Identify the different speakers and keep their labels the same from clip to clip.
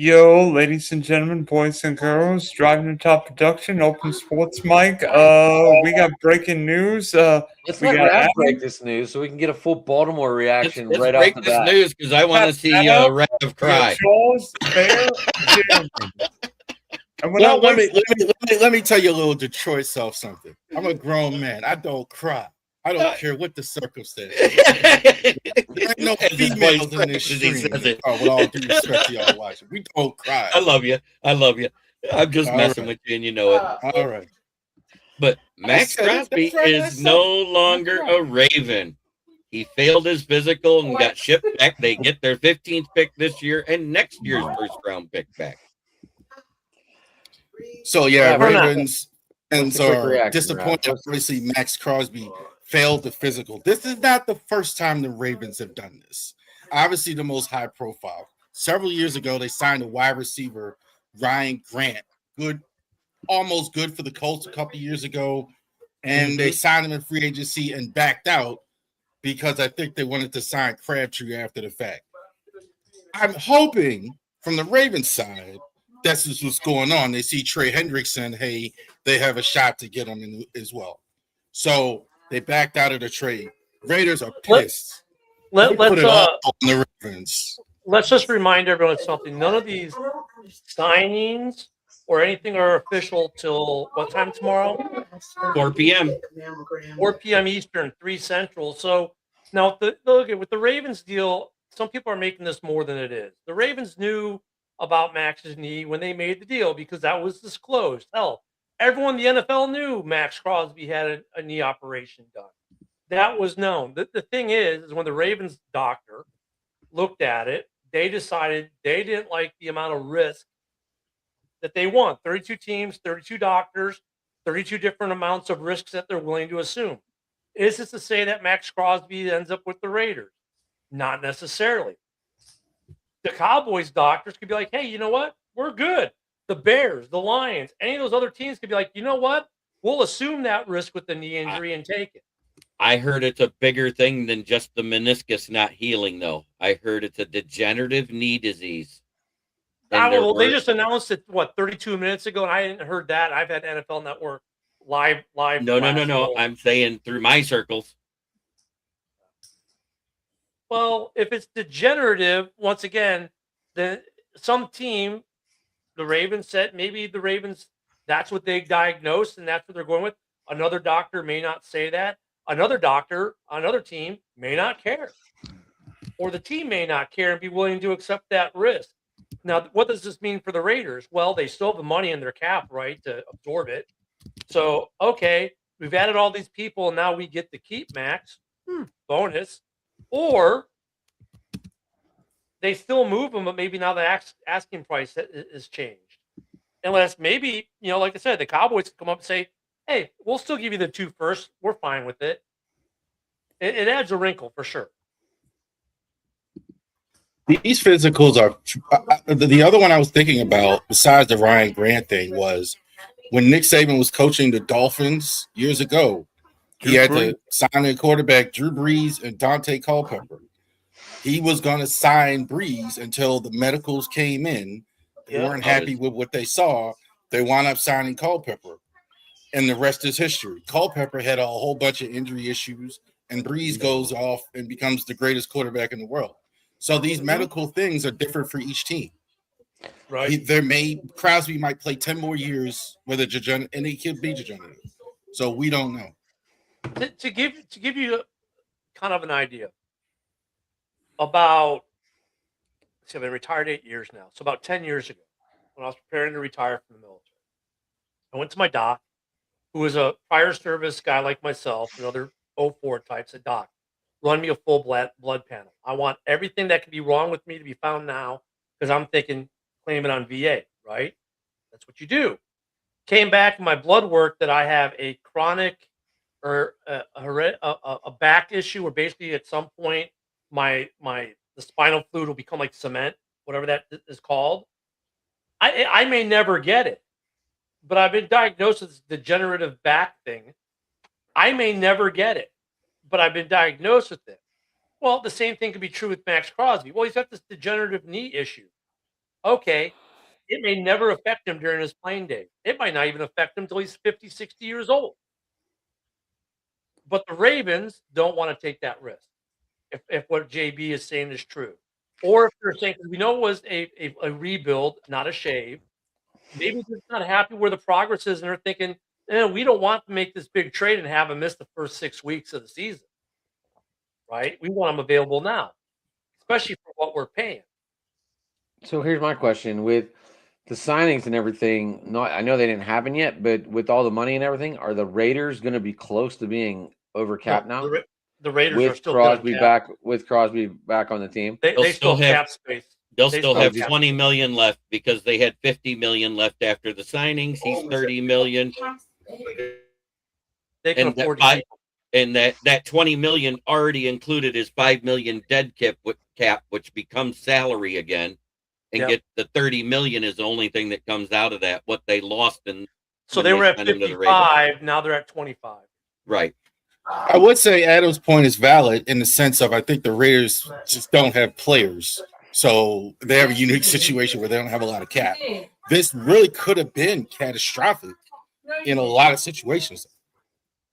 Speaker 1: Yo, ladies and gentlemen, boys and girls, driving the top production, open sports mic. We got breaking news.
Speaker 2: Let's
Speaker 1: We
Speaker 2: let
Speaker 1: got
Speaker 2: Rav
Speaker 1: Adam.
Speaker 2: break this news so we can get a full Baltimore
Speaker 3: Let's,
Speaker 2: reaction
Speaker 3: let's
Speaker 2: right
Speaker 3: break
Speaker 2: off the
Speaker 3: this
Speaker 2: bat.
Speaker 3: news because I want to see
Speaker 1: Adam,
Speaker 3: Rav
Speaker 1: We
Speaker 3: cry.
Speaker 1: got Charles, Bear, Jeremy. And we're
Speaker 4: Well,
Speaker 1: not
Speaker 4: let me,
Speaker 1: wasting.
Speaker 4: let me tell you a little Detroit self something. I'm a grown man. I don't cry. I don't care what the circumstance. There ain't no
Speaker 3: As his voice
Speaker 4: females in this
Speaker 3: cracks as he
Speaker 4: stream.
Speaker 3: says it.
Speaker 4: Oh, with all due respect to y'all watching, we don't cry.
Speaker 3: I love you. I love you. I'm just
Speaker 4: All
Speaker 3: messing
Speaker 4: right.
Speaker 3: with you, and you know it.
Speaker 4: All right.
Speaker 3: But Max
Speaker 4: said it.
Speaker 3: Crosby
Speaker 4: That's right. I
Speaker 3: is
Speaker 4: said
Speaker 3: no
Speaker 4: it.
Speaker 3: longer
Speaker 4: That's
Speaker 3: a
Speaker 4: right.
Speaker 3: Raven. He failed his physical and got shipped back. They get their 15th pick this year and next year's first round pick back.
Speaker 4: So yeah,
Speaker 2: Rav,
Speaker 4: Ravens fans
Speaker 2: what's the quick
Speaker 4: are
Speaker 2: reaction,
Speaker 4: disappointed.
Speaker 2: Rav?
Speaker 4: Obviously, Max Crosby failed the physical. This is not the first time the Ravens have done this. Obviously, the most high profile. Several years ago, they signed a wide receiver, Ryan Grant. Good, almost good for the Colts a couple years ago. And they signed him in free agency and backed out because I think they wanted to sign Crabtree after the fact. I'm hoping from the Ravens side, that's just what's going on. They see Trey Hendrickson, hey, they have a shot to get him in as well. So they backed out of the trade. Raiders are pissed. They put it all on the Ravens.
Speaker 5: Let's just remind everyone something. None of these signings or anything are official till what time tomorrow?
Speaker 3: 4 p.m.
Speaker 5: 4 p.m. Eastern, 3 Central. So now, look with the Ravens deal, some people are making this more than it is. The Ravens knew about Max's knee when they made the deal because that was disclosed. Hell, everyone in the NFL knew Max Crosby had a knee operation done. That was known. The thing is when the Ravens doctor looked at it, they decided they didn't like the amount of risk that they want. 32 teams, 32 doctors, 32 different amounts of risks that they're willing to assume. Is this to say that Max Crosby ends up with the Raiders? Not necessarily. The Cowboys doctors could be like, hey, you know what? We're good. The Bears, the Lions, any of those other teams could be like, you know what? We'll assume that risk with the knee injury and take it.
Speaker 3: I heard it's a bigger thing than just the meniscus not healing, though. I heard it's a degenerative knee disease.
Speaker 5: Well, they just announced it, 32 minutes ago, and I hadn't heard that. I've had NFL Network live.
Speaker 3: No. I'm saying through my circles.
Speaker 5: Well, if it's degenerative, once again, then some team, the Ravens said maybe the Ravens, that's what they diagnosed and that's what they're going with. Another doctor may not say that. Another doctor, another team may not care. Or the team may not care and be willing to accept that risk. Now, what does this mean for the Raiders? Well, they still have the money in their cap, right, to absorb it. So, okay, we've added all these people, and now we get to keep Max. Bonus. Or they still move him, but maybe now the asking price is changed. Unless maybe, like I said, the Cowboys come up and say, hey, we'll still give you the 2 first. We're fine with it. It adds a wrinkle for sure.
Speaker 4: These physicals are the other one I was thinking about besides the Ryan Grant thing was when Nick Saban was coaching the Dolphins years ago. He had to sign a quarterback, Drew Brees and Dante Culpepper. He was going to sign Brees until the medicals came in. They weren't happy with what they saw. They wound up signing Culpepper. And the rest is history. Culpepper had a whole bunch of injury issues, and Brees goes off and becomes the greatest quarterback in the world. So these medical things are different for each team.
Speaker 5: Right.
Speaker 4: Crosby might play 10 more years with a degenerate, and he could be degenerative. So we don't know.
Speaker 5: To give you kind of an idea about, I've been retired 8 years now. So about 10 years ago, when I was preparing to retire from the military, I went to my doc, who was a fire service guy like myself, and other 04 types. Said, doc, run me a full blood panel. I want everything that could be wrong with me to be found now, because I'm thinking claim it on VA, right? That's what you do. Came back in my blood work that I have a chronic or a back issue, where basically at some point the spinal fluid will become like cement, whatever that is called. I may never get it, but I've been diagnosed with this degenerative back thing. I may never get it, but I've been diagnosed with it. Well, the same thing could be true with Max Crosby. Well, he's got this degenerative knee issue. Okay, it may never affect him during his playing days. It might not even affect him until he's 50, 60 years old. But the Ravens don't want to take that risk if what JB is saying is true. Or if they're saying, 'cause we know it was a rebuild, not a shave. Maybe they're not happy where the progress is, and they're thinking, we don't want to make this big trade and have him miss the first 6 weeks of the season. Right? We want him available now, especially for what we're paying.
Speaker 2: So here's my question: with the signings and everything, I know they didn't happen yet, but with all the money and everything, are the Raiders going to be close to being over cap now?
Speaker 5: The Raiders are
Speaker 2: With
Speaker 5: still
Speaker 2: Crosby
Speaker 5: good on
Speaker 2: back, with Crosby back on the team.
Speaker 5: They
Speaker 3: They'll
Speaker 5: still
Speaker 3: still
Speaker 5: have
Speaker 3: have-
Speaker 5: cap space.
Speaker 3: They'll
Speaker 5: They
Speaker 3: still
Speaker 5: still
Speaker 3: have
Speaker 5: have-
Speaker 3: 20 million left because they had 50 million left after the signings. He's 30 million.
Speaker 5: They can
Speaker 3: And that
Speaker 5: afford to
Speaker 3: five-
Speaker 5: keep him.
Speaker 3: And that 20 million already included his 5 million dead cap, which becomes salary again. And
Speaker 5: Yep.
Speaker 3: get the 30 million is the only thing that comes out of that. What they lost in
Speaker 5: So
Speaker 3: when
Speaker 5: they were at
Speaker 3: signed him to the Ravens.
Speaker 5: 55. Now they're at 25.
Speaker 3: Right.
Speaker 4: I would say Adam's point is valid in the sense of I think the Raiders just don't have players. So they have a unique situation where they don't have a lot of cap. This really could have been catastrophic in a lot of situations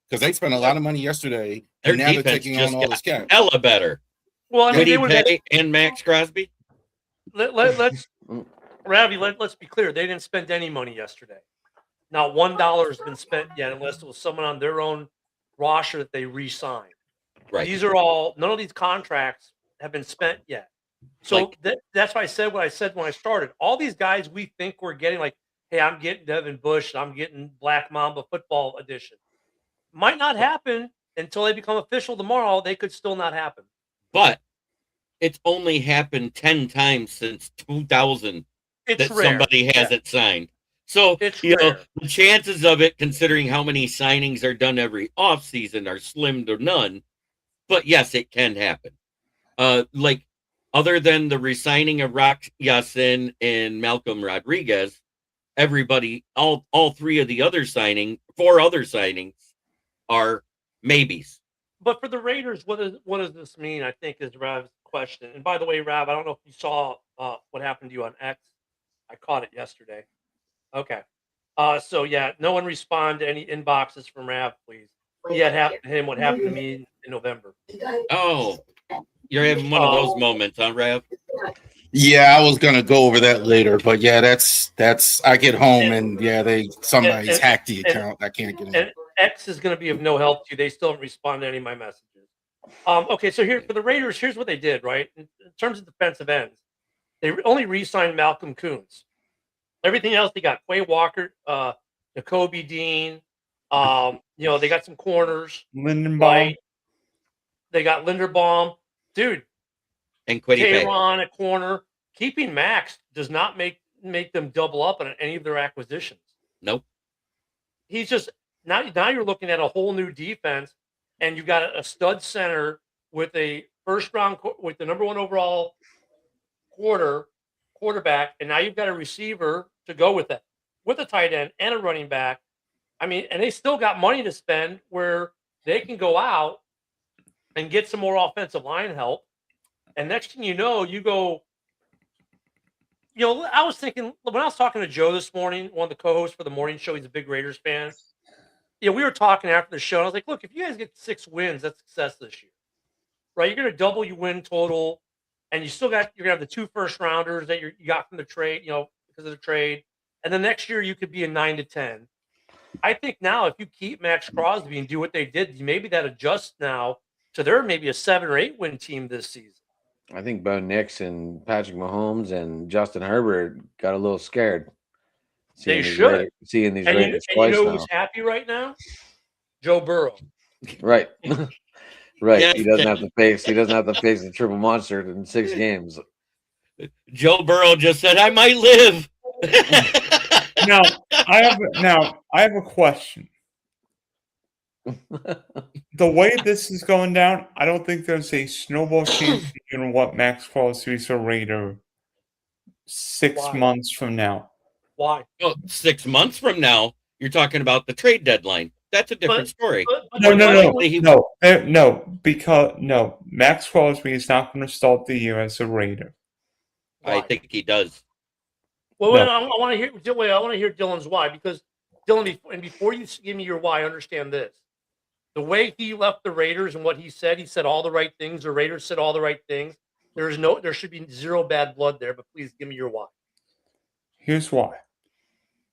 Speaker 4: because they spent a lot of money yesterday
Speaker 3: Their
Speaker 4: and now they're
Speaker 3: defense
Speaker 4: taking
Speaker 3: just
Speaker 4: on all this
Speaker 3: got
Speaker 4: cap.
Speaker 3: hella better.
Speaker 5: Well, I mean,
Speaker 3: Goody
Speaker 5: they would
Speaker 3: Pay and Max Crosby.
Speaker 5: let's Ravi, let's be clear. They didn't spend any money yesterday. Not $1 has been spent yet, unless it was someone on their own roster that they re-signed.
Speaker 3: Right.
Speaker 5: These are all none of these contracts have been spent yet. So that's why I said what I said when I started. All these guys we think we're getting, like, hey, I'm getting Devin Bush, I'm getting Black Mamba football edition. Might not happen until they become official tomorrow. They could still not happen.
Speaker 3: But it's only happened 10 times since 2000
Speaker 5: It's
Speaker 3: that
Speaker 5: rare.
Speaker 3: somebody has it signed. So,
Speaker 5: It's
Speaker 3: you know,
Speaker 5: rare.
Speaker 3: the chances of it, considering how many signings are done every offseason, are slim to none. But yes, it can happen. Like, other than the resigning of Rock Yassin and Malcolm Rodriguez, everybody, all three of the other four other signings are maybes.
Speaker 5: But for the Raiders, what does this mean? I think is Rav's question. And by the way, Rav, I don't know if you saw what happened to you on X. I caught it yesterday. Okay. So yeah, no one respond to any inboxes from Rav, please. He had happened to him what happened to me in November.
Speaker 3: Oh, you're having one of those moments, huh, Rav?
Speaker 4: Yeah, I was gonna go over that later, but yeah, that's I get home and yeah, somebody's hacked the account. I can't get in.
Speaker 5: And X is going to be of no help to you. They still haven't responded to any of my messages. Okay, so here for the Raiders, here's what they did, right? In terms of defensive ends, they only re-signed Malcolm Kuntz. Everything else, they got Quay Walker, Jacoby Dean. They got some corners.
Speaker 1: Lindenbaum.
Speaker 5: Right? They got Linderbaum. Dude,
Speaker 3: And Quiddy Pay.
Speaker 5: Tayron at corner. Keeping Max does not make them double up on any of their acquisitions.
Speaker 3: Nope.
Speaker 5: He's just now you're looking at a whole new defense, and you've got a stud center with a first round with the number 1 overall quarterback, and now you've got a receiver to go with that, with a tight end and a running back. I mean, and they still got money to spend where they can go out and get some more offensive line help. And next thing you know, I was thinking when I was talking to Joe this morning, one of the co-hosts for the morning show, he's a big Raiders fan. We were talking after the show, and I was like, look, if you guys get 6 wins, that's success this year. Right? You're going to double your win total, and you're going to have the 2 first rounders that you got from the trade, because of the trade. And then next year you could be a 9-10. I think now if you keep Max Crosby and do what they did, maybe that adjusts now to they're maybe a 7 or 8 win team this season.
Speaker 2: I think Bo Nix and Patrick Mahomes and Justin Herbert got a little scared.
Speaker 5: They should.
Speaker 2: Seeing these
Speaker 5: And
Speaker 2: Raiders
Speaker 5: you
Speaker 2: twice
Speaker 5: know
Speaker 2: now.
Speaker 5: who's happy right now? Joe Burrow.
Speaker 2: Right. Right.
Speaker 3: Yeah.
Speaker 2: He doesn't have to face the triple monster in 6 games.
Speaker 3: Joe Burrow just said, I might live.
Speaker 1: Now I have a question. The way this is going down, I don't think there's a snowball chance you know what Max Crosby's a Raider 6
Speaker 5: Why?
Speaker 1: months from now.
Speaker 5: Why?
Speaker 3: Well, 6 months from now, you're talking about the trade deadline. That's a different story.
Speaker 1: No. Max Crosby is not going to start the year as a Raider.
Speaker 3: I think he does.
Speaker 5: Well,
Speaker 1: No.
Speaker 5: I want to hear. Wait, I want to hear Dylan's why, because Dylan, before you give me your why, understand this: the way he left the Raiders and what he said all the right things. The Raiders said all the right things. There should be zero bad blood there. But please give me your why.
Speaker 1: Here's why.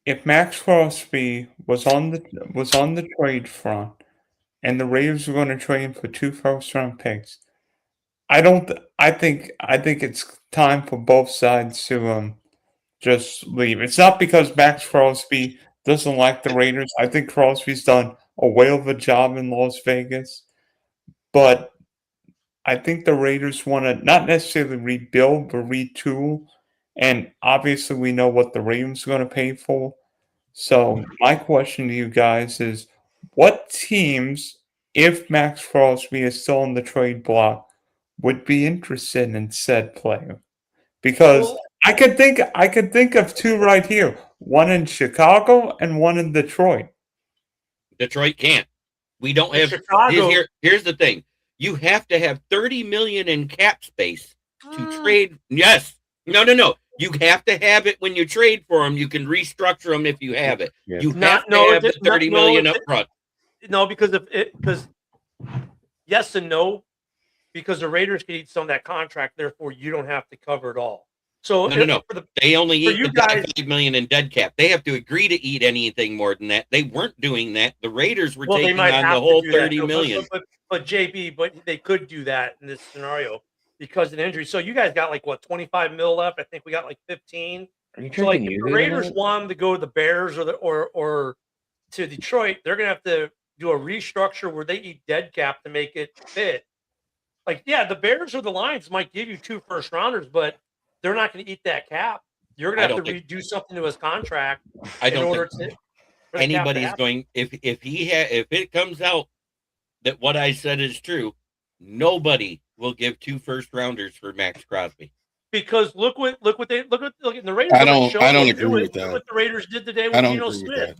Speaker 1: If Max Crosby was on the trade front and the Raiders were going to trade him for 2 first-round picks, I think it's time for both sides to just leave. It's not because Max Crosby doesn't like the Raiders. I think Crosby's done a whale of a job in Las Vegas, but I think the Raiders want to not necessarily rebuild, but retool. And obviously, we know what the Ravens are going to pay for. So, my question to you guys is what teams, if Max Crosby is still on the trade block, would be interested in said player? Because
Speaker 5: Well,
Speaker 1: I could think of 2 right here. One in Chicago and one in Detroit.
Speaker 3: Detroit can't. We don't have.
Speaker 5: Chicago.
Speaker 3: Here's the thing: you have to have $30 million in cap space to
Speaker 5: Mm.
Speaker 3: trade. Yes. No. You have to have it when you trade for them. You can restructure them if you have it.
Speaker 2: Yeah.
Speaker 3: You
Speaker 5: Not-
Speaker 3: have
Speaker 5: no,
Speaker 3: to have the
Speaker 5: it- not-
Speaker 3: 30
Speaker 5: no,
Speaker 3: million
Speaker 5: it-
Speaker 3: up front.
Speaker 5: No, because yes and no, because the Raiders can eat some of that contract, therefore you don't have to cover it all. So
Speaker 3: No.
Speaker 5: For the,
Speaker 3: They only
Speaker 5: For
Speaker 3: eat
Speaker 5: you
Speaker 3: the
Speaker 5: guys-
Speaker 3: 5 million in dead cap. They have to agree to eat anything more than that. They weren't doing that. The Raiders were
Speaker 5: well, they
Speaker 3: taking
Speaker 5: might
Speaker 3: on
Speaker 5: have
Speaker 3: the whole
Speaker 5: to do that,
Speaker 3: 30
Speaker 5: though,
Speaker 3: million.
Speaker 5: But JB, but they could do that in this scenario because of an injury. So you guys got like what 25 mil left? I think we got like 15.
Speaker 2: Are you
Speaker 5: So like
Speaker 2: drinking
Speaker 5: if the
Speaker 2: Yoo-Hoo
Speaker 5: Raiders
Speaker 2: tonight?
Speaker 5: want to go to the Bears or to Detroit, they're gonna have to do a restructure where they eat dead cap to make it fit. Like, yeah, the Bears or the Lions might give you 2 first rounders, but they're not going to eat that cap. You're going
Speaker 3: I
Speaker 5: to have
Speaker 3: don't
Speaker 5: to
Speaker 3: think-
Speaker 5: redo something to his contract
Speaker 3: I
Speaker 5: in
Speaker 3: don't
Speaker 5: order
Speaker 3: think
Speaker 5: to for the cap to
Speaker 3: anybody's
Speaker 5: happen.
Speaker 3: going if it comes out that what I said is true, nobody will give 2 first rounders for Max Crosby.
Speaker 5: Because look at the Raiders.
Speaker 4: I
Speaker 5: haven't
Speaker 4: don't-
Speaker 5: shown
Speaker 4: I don't
Speaker 5: them to do
Speaker 4: agree
Speaker 5: it.
Speaker 4: with that.
Speaker 5: Look what the Raiders did today
Speaker 4: I
Speaker 5: with
Speaker 4: don't
Speaker 5: Geno
Speaker 4: agree with
Speaker 5: Smith.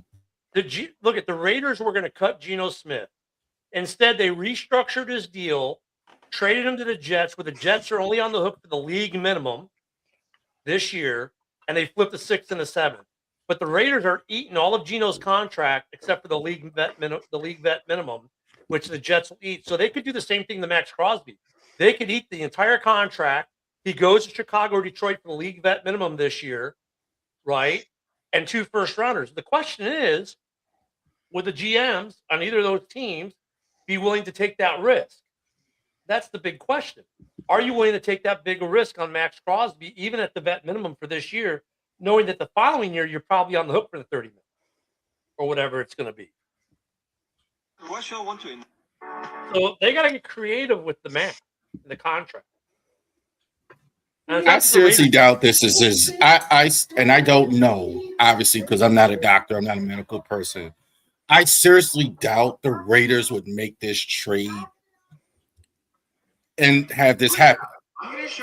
Speaker 4: that.
Speaker 5: Look at the Raiders were going to cut Geno Smith. Instead, they restructured his deal, traded him to the Jets, where the Jets are only on the hook for the league minimum this year, and they flipped the 6th and the 7th. But the Raiders are eating all of Geno's contract except for the league vet minimum, which the Jets will eat. So they could do the same thing to Max Crosby. They could eat the entire contract. He goes to Chicago or Detroit for the league vet minimum this year, right? And 2 first rounders. The question is, would the GMs on either of those teams be willing to take that risk? That's the big question. Are you willing to take that big a risk on Max Crosby, even at the vet minimum for this year, knowing that the following year you're probably on the hook for the 30 million or whatever it's going to be? So they got to get creative with the math and the contract. And
Speaker 4: I
Speaker 5: that's the
Speaker 4: seriously
Speaker 5: Raiders-
Speaker 4: doubt this is I don't know, obviously, because I'm not a doctor, I'm not a medical person. I seriously doubt the Raiders would make this trade and have this happen.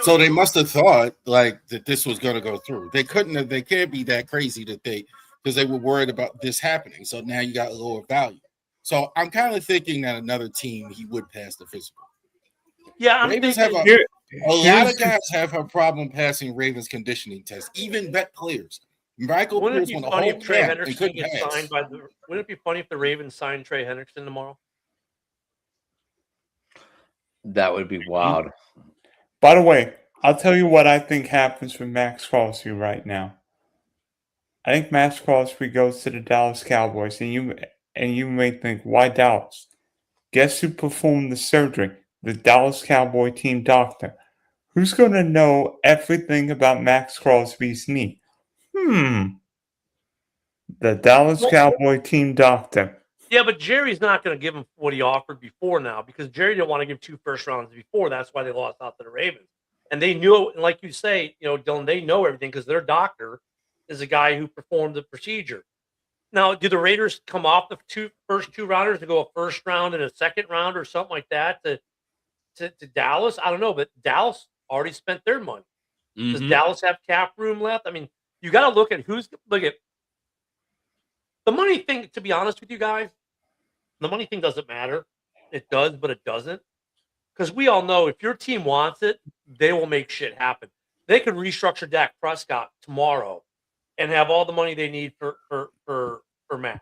Speaker 4: So they must have thought like that this was going to go through. They can't be that crazy because they were worried about this happening. So now you got a lower value. So I'm kind of thinking that another team he would pass the physical.
Speaker 5: Yeah, I'm
Speaker 4: Ravens
Speaker 5: thinking.
Speaker 4: have a lot of guys have a problem passing Ravens conditioning tests, even vet players. Michael
Speaker 5: Wouldn't
Speaker 4: Pierce
Speaker 5: it be
Speaker 4: won a
Speaker 5: funny
Speaker 4: whole
Speaker 5: if Trey
Speaker 4: camp and
Speaker 5: Hendrickson
Speaker 4: couldn't
Speaker 5: gets
Speaker 4: pass.
Speaker 5: signed by the? Wouldn't it be funny if the Ravens signed Trey Hendrickson tomorrow?
Speaker 2: That would be wild.
Speaker 1: By the way, I'll tell you what I think happens with Max Crosby right now. I think Max Crosby goes to the Dallas Cowboys, and you may think, why Dallas? Guess who performed the surgery? The Dallas Cowboy team doctor. Who's going to know everything about Max Crosby's knee? The Dallas
Speaker 5: Well-
Speaker 1: Cowboy team doctor.
Speaker 5: Yeah, but Jerry's not going to give him what he offered before now because Jerry didn't want to give 2 first rounds before. That's why they lost out to the Ravens. And they knew, and like you say, Dylan, they know everything because their doctor is a guy who performed the procedure. Now, do the Raiders come off the first 2 rounders to go a first round and a second round or something like that to Dallas? I don't know, but Dallas already spent their money. Does
Speaker 3: Mhm.
Speaker 5: Dallas have cap room left? I mean, you got to look at the money thing. To be honest with you guys, the money thing doesn't matter. It does, but it doesn't. Because we all know if your team wants it, they will make shit happen. They could restructure Dak Prescott tomorrow and have all the money they need for Max.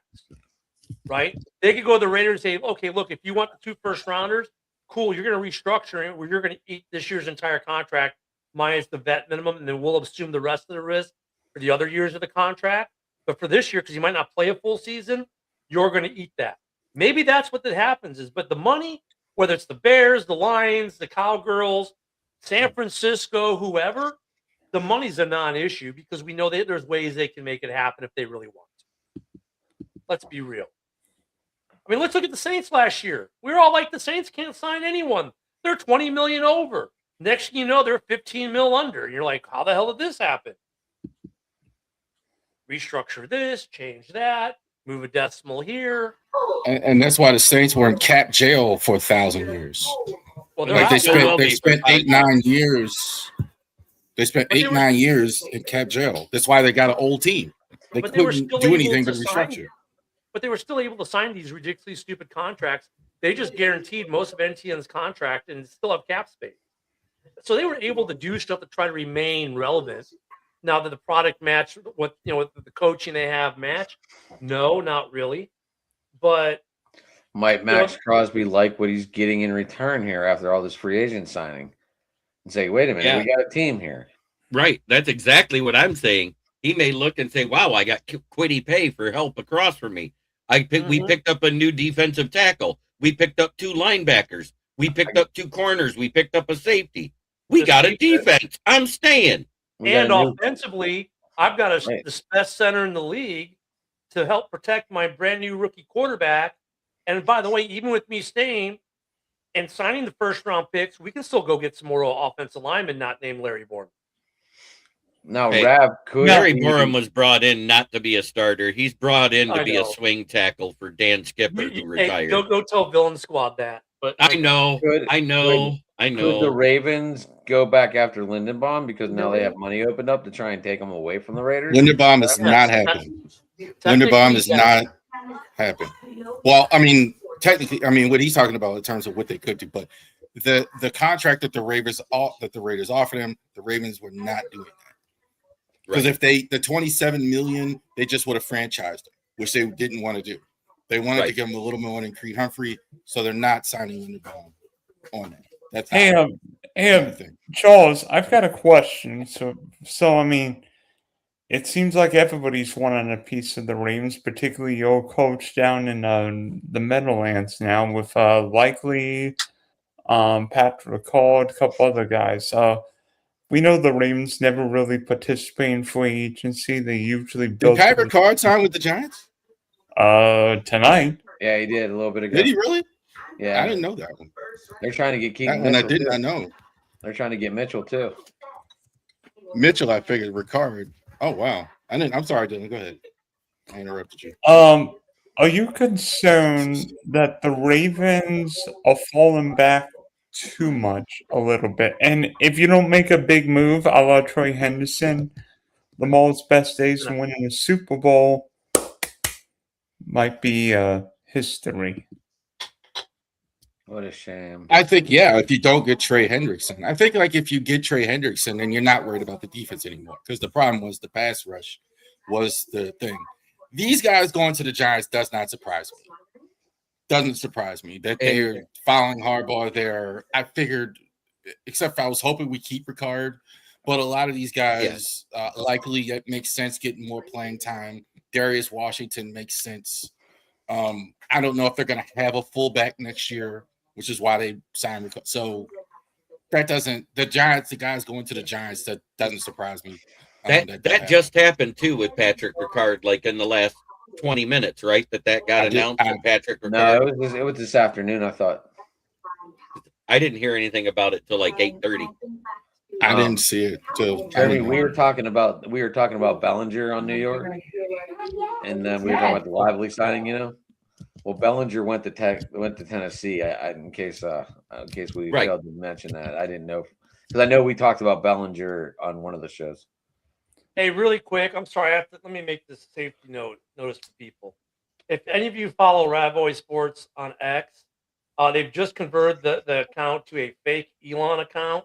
Speaker 5: Right? They could go to the Raiders and say, okay, look, if you want the 2 first rounders, cool, you're going to restructure it where you're going to eat this year's entire contract minus the vet minimum, and then we'll assume the rest of the risk for the other years of the contract. But for this year, because you might not play a full season, you're going to eat that. Maybe that's what that happens is, but the money, whether it's the Bears, the Lions, the Cowgirls, San Francisco, whoever, the money's a non-issue because we know that there's ways they can make it happen if they really want to. Let's be real. I mean, let's look at the Saints last year. We were all like, the Saints can't sign anyone. They're 20 million over. Next thing you know, they're 15 mil under. And you're like, how the hell did this happen? Restructure this, change that, move a decimal here.
Speaker 4: And that's why the Saints were in cap jail for 1,000 years.
Speaker 5: Well,
Speaker 4: Like they
Speaker 5: out.
Speaker 4: spent 8-9 years. They spent
Speaker 5: But they
Speaker 4: 8-9 years in cap jail. That's why they got an old team. They
Speaker 5: But they were
Speaker 4: couldn't
Speaker 5: still
Speaker 4: do
Speaker 5: able
Speaker 4: anything
Speaker 5: to
Speaker 4: but
Speaker 5: sign
Speaker 4: restructure.
Speaker 5: it. But they were still able to sign these ridiculously stupid contracts. They just guaranteed most of NTN's contract and still have cap space. So they were able to do stuff to try to remain relevant. Now that the product match what with the coaching they have match, no, not really. But
Speaker 2: Might Max Crosby like what he's getting in return here after all this free agent signing? And say, wait a minute,
Speaker 3: Yeah.
Speaker 2: we got a team here.
Speaker 3: Right. That's exactly what I'm saying. He may look and say, wow, I got quitty pay for help across from me. We picked up a new defensive tackle. We picked up 2 linebackers. We picked up 2 corners. We picked up a safety. We
Speaker 5: The
Speaker 3: got a
Speaker 5: safety.
Speaker 3: defense. I'm staying.
Speaker 2: We got
Speaker 5: and
Speaker 2: a new-
Speaker 5: offensively, I've got the best center in the league to help protect my brand new rookie quarterback. And by the way, even with me staying and signing the first round picks, we can still go get some more offensive linemen not named Larry Bourne.
Speaker 2: Now,
Speaker 3: Hey,
Speaker 2: Rav could
Speaker 3: Larry
Speaker 2: be-
Speaker 3: Borum was brought in not to be a starter. He's brought in to
Speaker 5: I
Speaker 3: be a
Speaker 5: know.
Speaker 3: swing tackle for Dan Skipper, who
Speaker 5: Hey,
Speaker 3: retired.
Speaker 5: go tell Villain Squad that. But
Speaker 3: I know.
Speaker 2: Could-
Speaker 3: I know. I
Speaker 2: Could the
Speaker 3: know.
Speaker 2: Ravens go back after Lindenbaum because now they have money opened up to try and take him away from the Raiders?
Speaker 4: Linderbaum is
Speaker 5: Yes,
Speaker 4: not happening. Linderbaum
Speaker 5: technically,
Speaker 4: is
Speaker 5: yes.
Speaker 4: not happening. Well, I mean, technically, I mean, what he's talking about in terms of what they could do, but the contract that the Raiders offered him, the Ravens were not doing that. Because
Speaker 3: Right.
Speaker 4: if the 27 million, they just would have franchised him, which they didn't want to do. They wanted to
Speaker 3: Right.
Speaker 4: give him a little more than Creed Humphrey, so they're not signing Linderbaum on that. That's
Speaker 1: Hey,
Speaker 4: how
Speaker 1: hey,
Speaker 4: thing.
Speaker 1: Charles, I've got a question. So I mean, it seems like everybody's wanting a piece of the Ravens, particularly your coach down in the Meadowlands now with Likely, Patrick Card, a couple other guys. We know the Ravens never really participate in free agency. They usually
Speaker 4: Did
Speaker 1: build
Speaker 4: Pat Ricard sign with the Giants?
Speaker 1: tonight.
Speaker 2: Yeah, he did a little bit ago.
Speaker 4: Did he really?
Speaker 2: Yeah,
Speaker 4: I didn't know that one.
Speaker 2: they're trying to get
Speaker 4: That
Speaker 2: Keaton
Speaker 4: one I
Speaker 2: Mitchell.
Speaker 4: did
Speaker 2: too.
Speaker 4: not know.
Speaker 2: They're trying to get Mitchell too.
Speaker 4: Mitchell, I figured Ricard. Oh wow. I'm sorry, Dylan. Go ahead. I interrupted you.
Speaker 1: Are you concerned that the Ravens are falling back too much a little bit? And if you don't make a big move, a la Troy Henderson, Lamar's best days of winning a Super Bowl might be history.
Speaker 2: What a shame.
Speaker 4: I think, yeah, if you don't get Trey Hendrickson, I think like if you get Trey Hendrickson, then you're not worried about the defense anymore. Because the problem was the pass rush was the thing. These guys going to the Giants does not surprise me. Doesn't surprise me that they're following Harbaugh there. I figured, except for I was hoping we keep Ricard, but a lot of these guys likely it makes sense getting more playing time. Darius Washington makes sense. I don't know if they're going to have a fullback next year, which is why they signed. So that doesn't the guys going to the Giants, that doesn't surprise me.
Speaker 3: That just happened too with Patrick Ricard, like in the last 20 minutes, right? That got announced to Patrick Ricard.
Speaker 2: No, it was this afternoon. I thought.
Speaker 3: I didn't hear anything about it till like 8:30.
Speaker 4: I didn't see it till
Speaker 2: Jeremy, we were talking about Bellinger on New York, and then we were talking about the Lively signing. Well, Bellinger went to Tennessee. In case we failed to mention that, I didn't know because I know we talked about Bellinger on one of the shows.
Speaker 5: Hey, really quick, I'm sorry. Let me make this safety notice to people. If any of you follow Ravoy Sports on X, they've just converted the account to a fake Elon account.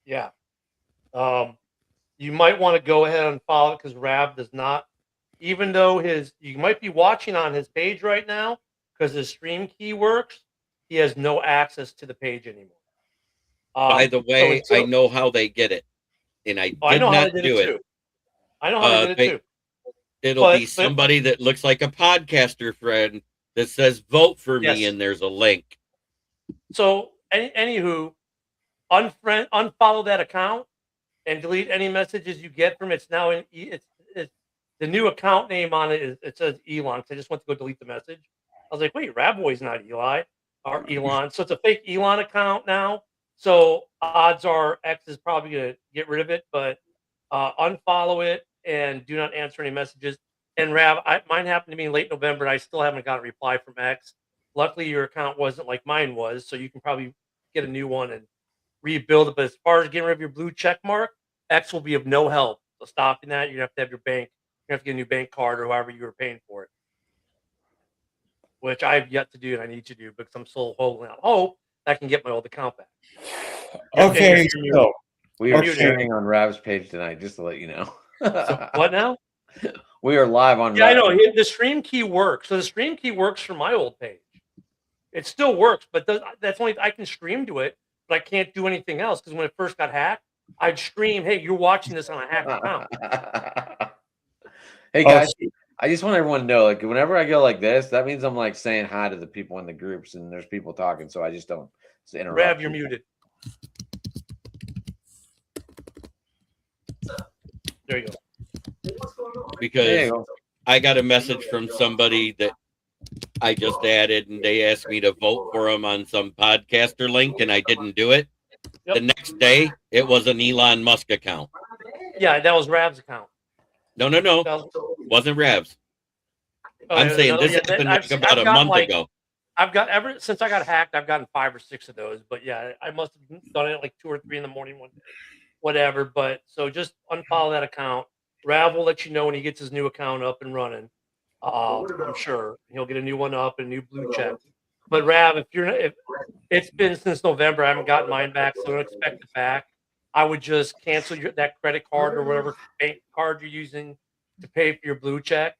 Speaker 5: Yeah. you might want to go ahead and follow it because Rav does not, even though you might be watching on his page right now because his stream key works, he has no access to the page anymore.
Speaker 3: By the
Speaker 5: So
Speaker 3: way,
Speaker 5: until-
Speaker 3: I know how they get it, and I
Speaker 5: I
Speaker 3: did
Speaker 5: know how
Speaker 3: not
Speaker 5: they did
Speaker 3: do
Speaker 5: it
Speaker 3: it.
Speaker 5: too. I know how they did it too.
Speaker 3: It'll be
Speaker 5: But-
Speaker 3: somebody that looks like a podcaster friend that says "vote for me,"
Speaker 5: Yes.
Speaker 3: and there's a link.
Speaker 5: So, anywho, unfollow that account and delete any messages you get from it. It's now it's the new account name on it says Elon. So I just went to go delete the message. I was like, wait, Rabboy's not Eli or Elon. So it's a fake Elon account now. So odds are X is probably gonna get rid of it, but unfollow it and do not answer any messages. And mine happened to me in late November, and I still haven't got a reply from X. Luckily, your account wasn't like mine was, so you can probably get a new one and rebuild it. But as far as getting rid of your blue check mark, X will be of no help. So stopping that, you have to have your bank, you have to get a new bank card or however you were paying for it, which I have yet to do and I need to do because I'm still holding out hope that I can get my old account back.
Speaker 1: Okay, so
Speaker 2: We are
Speaker 1: Okay.
Speaker 2: sharing on Rav's page tonight, just to let you know.
Speaker 5: So what now?
Speaker 2: We are live on.
Speaker 5: Yeah, I know.
Speaker 2: Rav.
Speaker 5: The stream key works. So the stream key works for my old page. It still works, but that's only I can stream to it, but I can't do anything else because when it first got hacked, I'd stream, "Hey, you're watching this on a hacked account."
Speaker 2: Hey guys, I just want everyone to know, like, whenever I go like this, that means I'm like saying hi to the people in the groups, and there's people talking, so I just don't interrupt.
Speaker 5: Rav, you're
Speaker 2: people.
Speaker 5: muted. There you go.
Speaker 3: Because
Speaker 2: There you go.
Speaker 3: I got a message from somebody that I just added, and they asked me to vote for them on some podcaster link, and I didn't do it.
Speaker 5: Yep.
Speaker 3: The next day, it was an Elon Musk account.
Speaker 5: Yeah, that was Rav's account.
Speaker 3: No,
Speaker 5: That was-
Speaker 3: wasn't Rav's.
Speaker 5: oh,
Speaker 3: I'm
Speaker 5: yeah,
Speaker 3: saying
Speaker 5: no,
Speaker 3: this
Speaker 5: yeah,
Speaker 3: happened
Speaker 5: I've-
Speaker 3: like about
Speaker 5: I've
Speaker 3: a
Speaker 5: got,
Speaker 3: month
Speaker 5: like,
Speaker 3: ago.
Speaker 5: I've got ever since I got hacked, I've gotten 5 or 6 of those. But yeah, I must have done it at like 2 or 3 in the morning one day, whatever. But so just unfollow that account. Rav will let you know when he gets his new account up and running. I'm sure he'll get a new one up and a new blue check. But Rav, if it's been since November, I haven't gotten mine back, so don't expect it back. I would just cancel that credit card or whatever bank card you're using to pay for your blue check,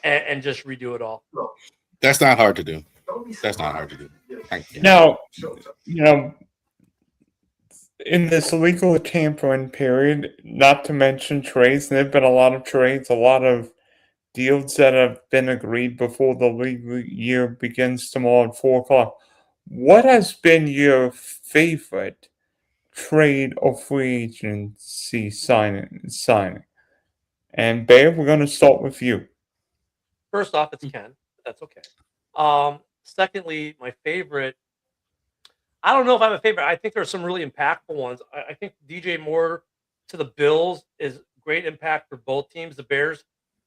Speaker 5: and just redo it all.
Speaker 4: That's not hard to do. That's not hard to do. Thank you.
Speaker 1: now, in this illegal tampering period, not to mention trades, and there have been a lot of trades, a lot of deals that have been agreed before the legal year begins tomorrow at 4 o'clock. What has been your favorite trade or free agency signing? And Bear, we're going to start with you.
Speaker 5: First off, it's Ken, but that's okay. Secondly, my favorite. I don't know if I have a favorite. I think there are some really impactful ones. I think DJ Moore to the Bills is great impact for both teams. The Bears,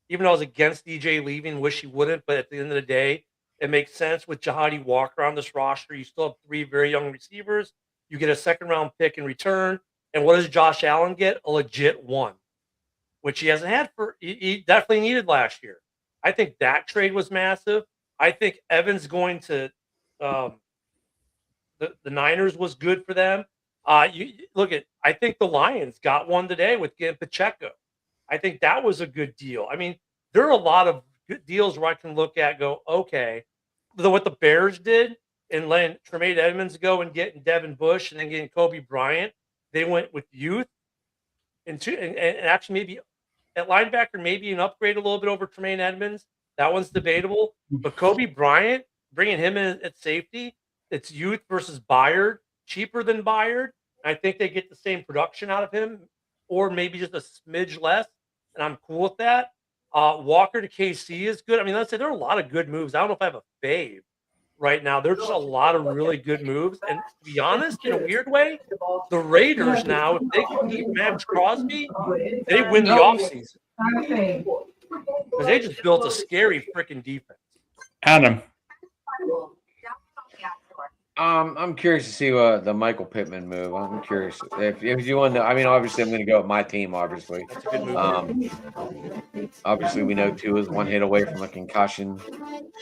Speaker 5: even though I was against DJ leaving, wish he wouldn't, but at the end of the day, it makes sense with Jahadi Walker on this roster. You still have 3 very young receivers. You get a second-round pick in return. And what does Josh Allen get? A legit 1, which he hasn't had he definitely needed last year. I think that trade was massive. I think Evans going to the Niners was good for them. You look at. I think the Lions got one today with getting Pacheco. I think that was a good deal. I mean, there are a lot of good deals where I can look at, go, okay, what the Bears did and letting Tremaine Edmonds go and getting Devin Bush and then getting Kobe Bryant. They went with youth and actually maybe at linebacker, maybe an upgrade a little bit over Tremaine Edmonds. That one's debatable. But Kobe Bryant, bringing him in at safety, it's youth versus Byard, cheaper than Byard. I think they get the same production out of him, or maybe just a smidge less, and I'm cool with that. Walker to KC is good. I mean, let's say there are a lot of good moves. I don't know if I have a fave right now. There's just a lot of really good moves. And to be honest, in a weird way, the Raiders now, if they can keep Max Crosby, they win the offseason. Because they just built a scary freaking defense.
Speaker 1: Adam.
Speaker 2: I'm curious to see the Michael Pittman move. I'm curious if you want to. I mean, obviously, I'm going to go with my team. Obviously,
Speaker 5: That's a good move.
Speaker 2: obviously, we know Tua is 1 hit away from a concussion.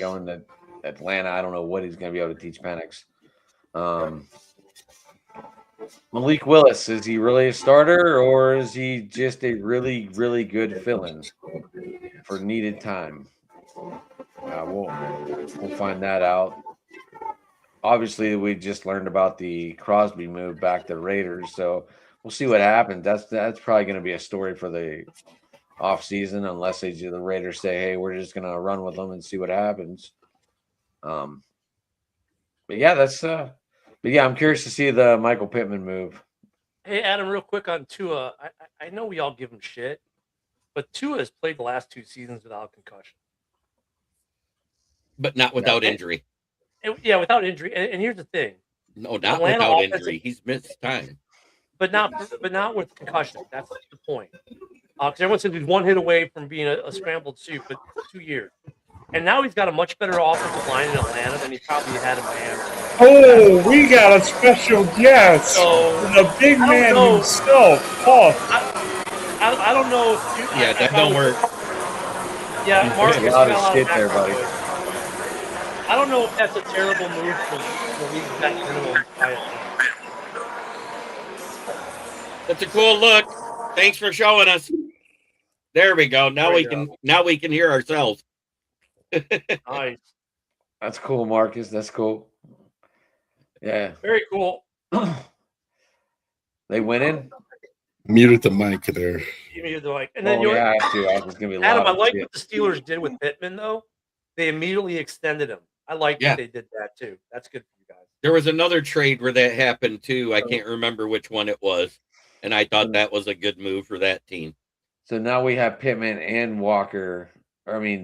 Speaker 2: Going to Atlanta, I don't know what he's going to be able to teach Penix. Malik Willis, is he really a starter or is he just a really, really good fill-in for needed time? We'll find that out. Obviously, we just learned about the Crosby move back to Raiders, so we'll see what happens. That's probably going to be a story for the offseason, unless the Raiders say, "Hey, we're just going to run with them and see what happens." But yeah, I'm curious to see the Michael Pittman move.
Speaker 5: Hey, Adam, real quick on Tua. I know we all give him shit, but Tua has played the last 2 seasons without concussion.
Speaker 3: But not without
Speaker 2: Okay.
Speaker 3: injury.
Speaker 5: Yeah, without injury. And here's the thing,
Speaker 3: No, not
Speaker 5: Atlanta
Speaker 3: without
Speaker 5: offensive-
Speaker 3: injury. He's missed time.
Speaker 5: but not with concussion. That's the point. Because everyone says he's 1 hit away from being a scrambled soup, but 2 years. And now he's got a much better offensive line in Atlanta than he probably had in Miami.
Speaker 1: Oh, we got a special guest.
Speaker 5: So
Speaker 1: The big
Speaker 5: I don't
Speaker 1: man
Speaker 5: know.
Speaker 1: himself. Oh,
Speaker 5: I don't know if you,
Speaker 3: Yeah, that don't work.
Speaker 5: Yeah, Marcus
Speaker 2: a lot of
Speaker 5: fell out
Speaker 2: shit there,
Speaker 5: background
Speaker 2: buddy.
Speaker 5: noise. I don't know if that's a terrible move for the league's vet minimum.
Speaker 3: That's a cool look. Thanks for showing us. There we go. Now we can hear ourselves.
Speaker 5: Nice.
Speaker 2: That's cool, Marcus. That's cool. Yeah.
Speaker 5: Very cool.
Speaker 2: They winning?
Speaker 4: Muted the mic there.
Speaker 5: You muted the mic. And then
Speaker 2: Oh, yeah, I have to. It's gonna be loud.
Speaker 5: Adam, I like
Speaker 2: shit.
Speaker 5: what the Steelers did with Pittman, though. They immediately extended him. I like
Speaker 3: Yeah.
Speaker 5: that they did that, too. That's good for you guys.
Speaker 3: There was another trade where that happened too. I can't remember which one it was. And I thought that was a good move for that team.
Speaker 2: So now we have Pittman and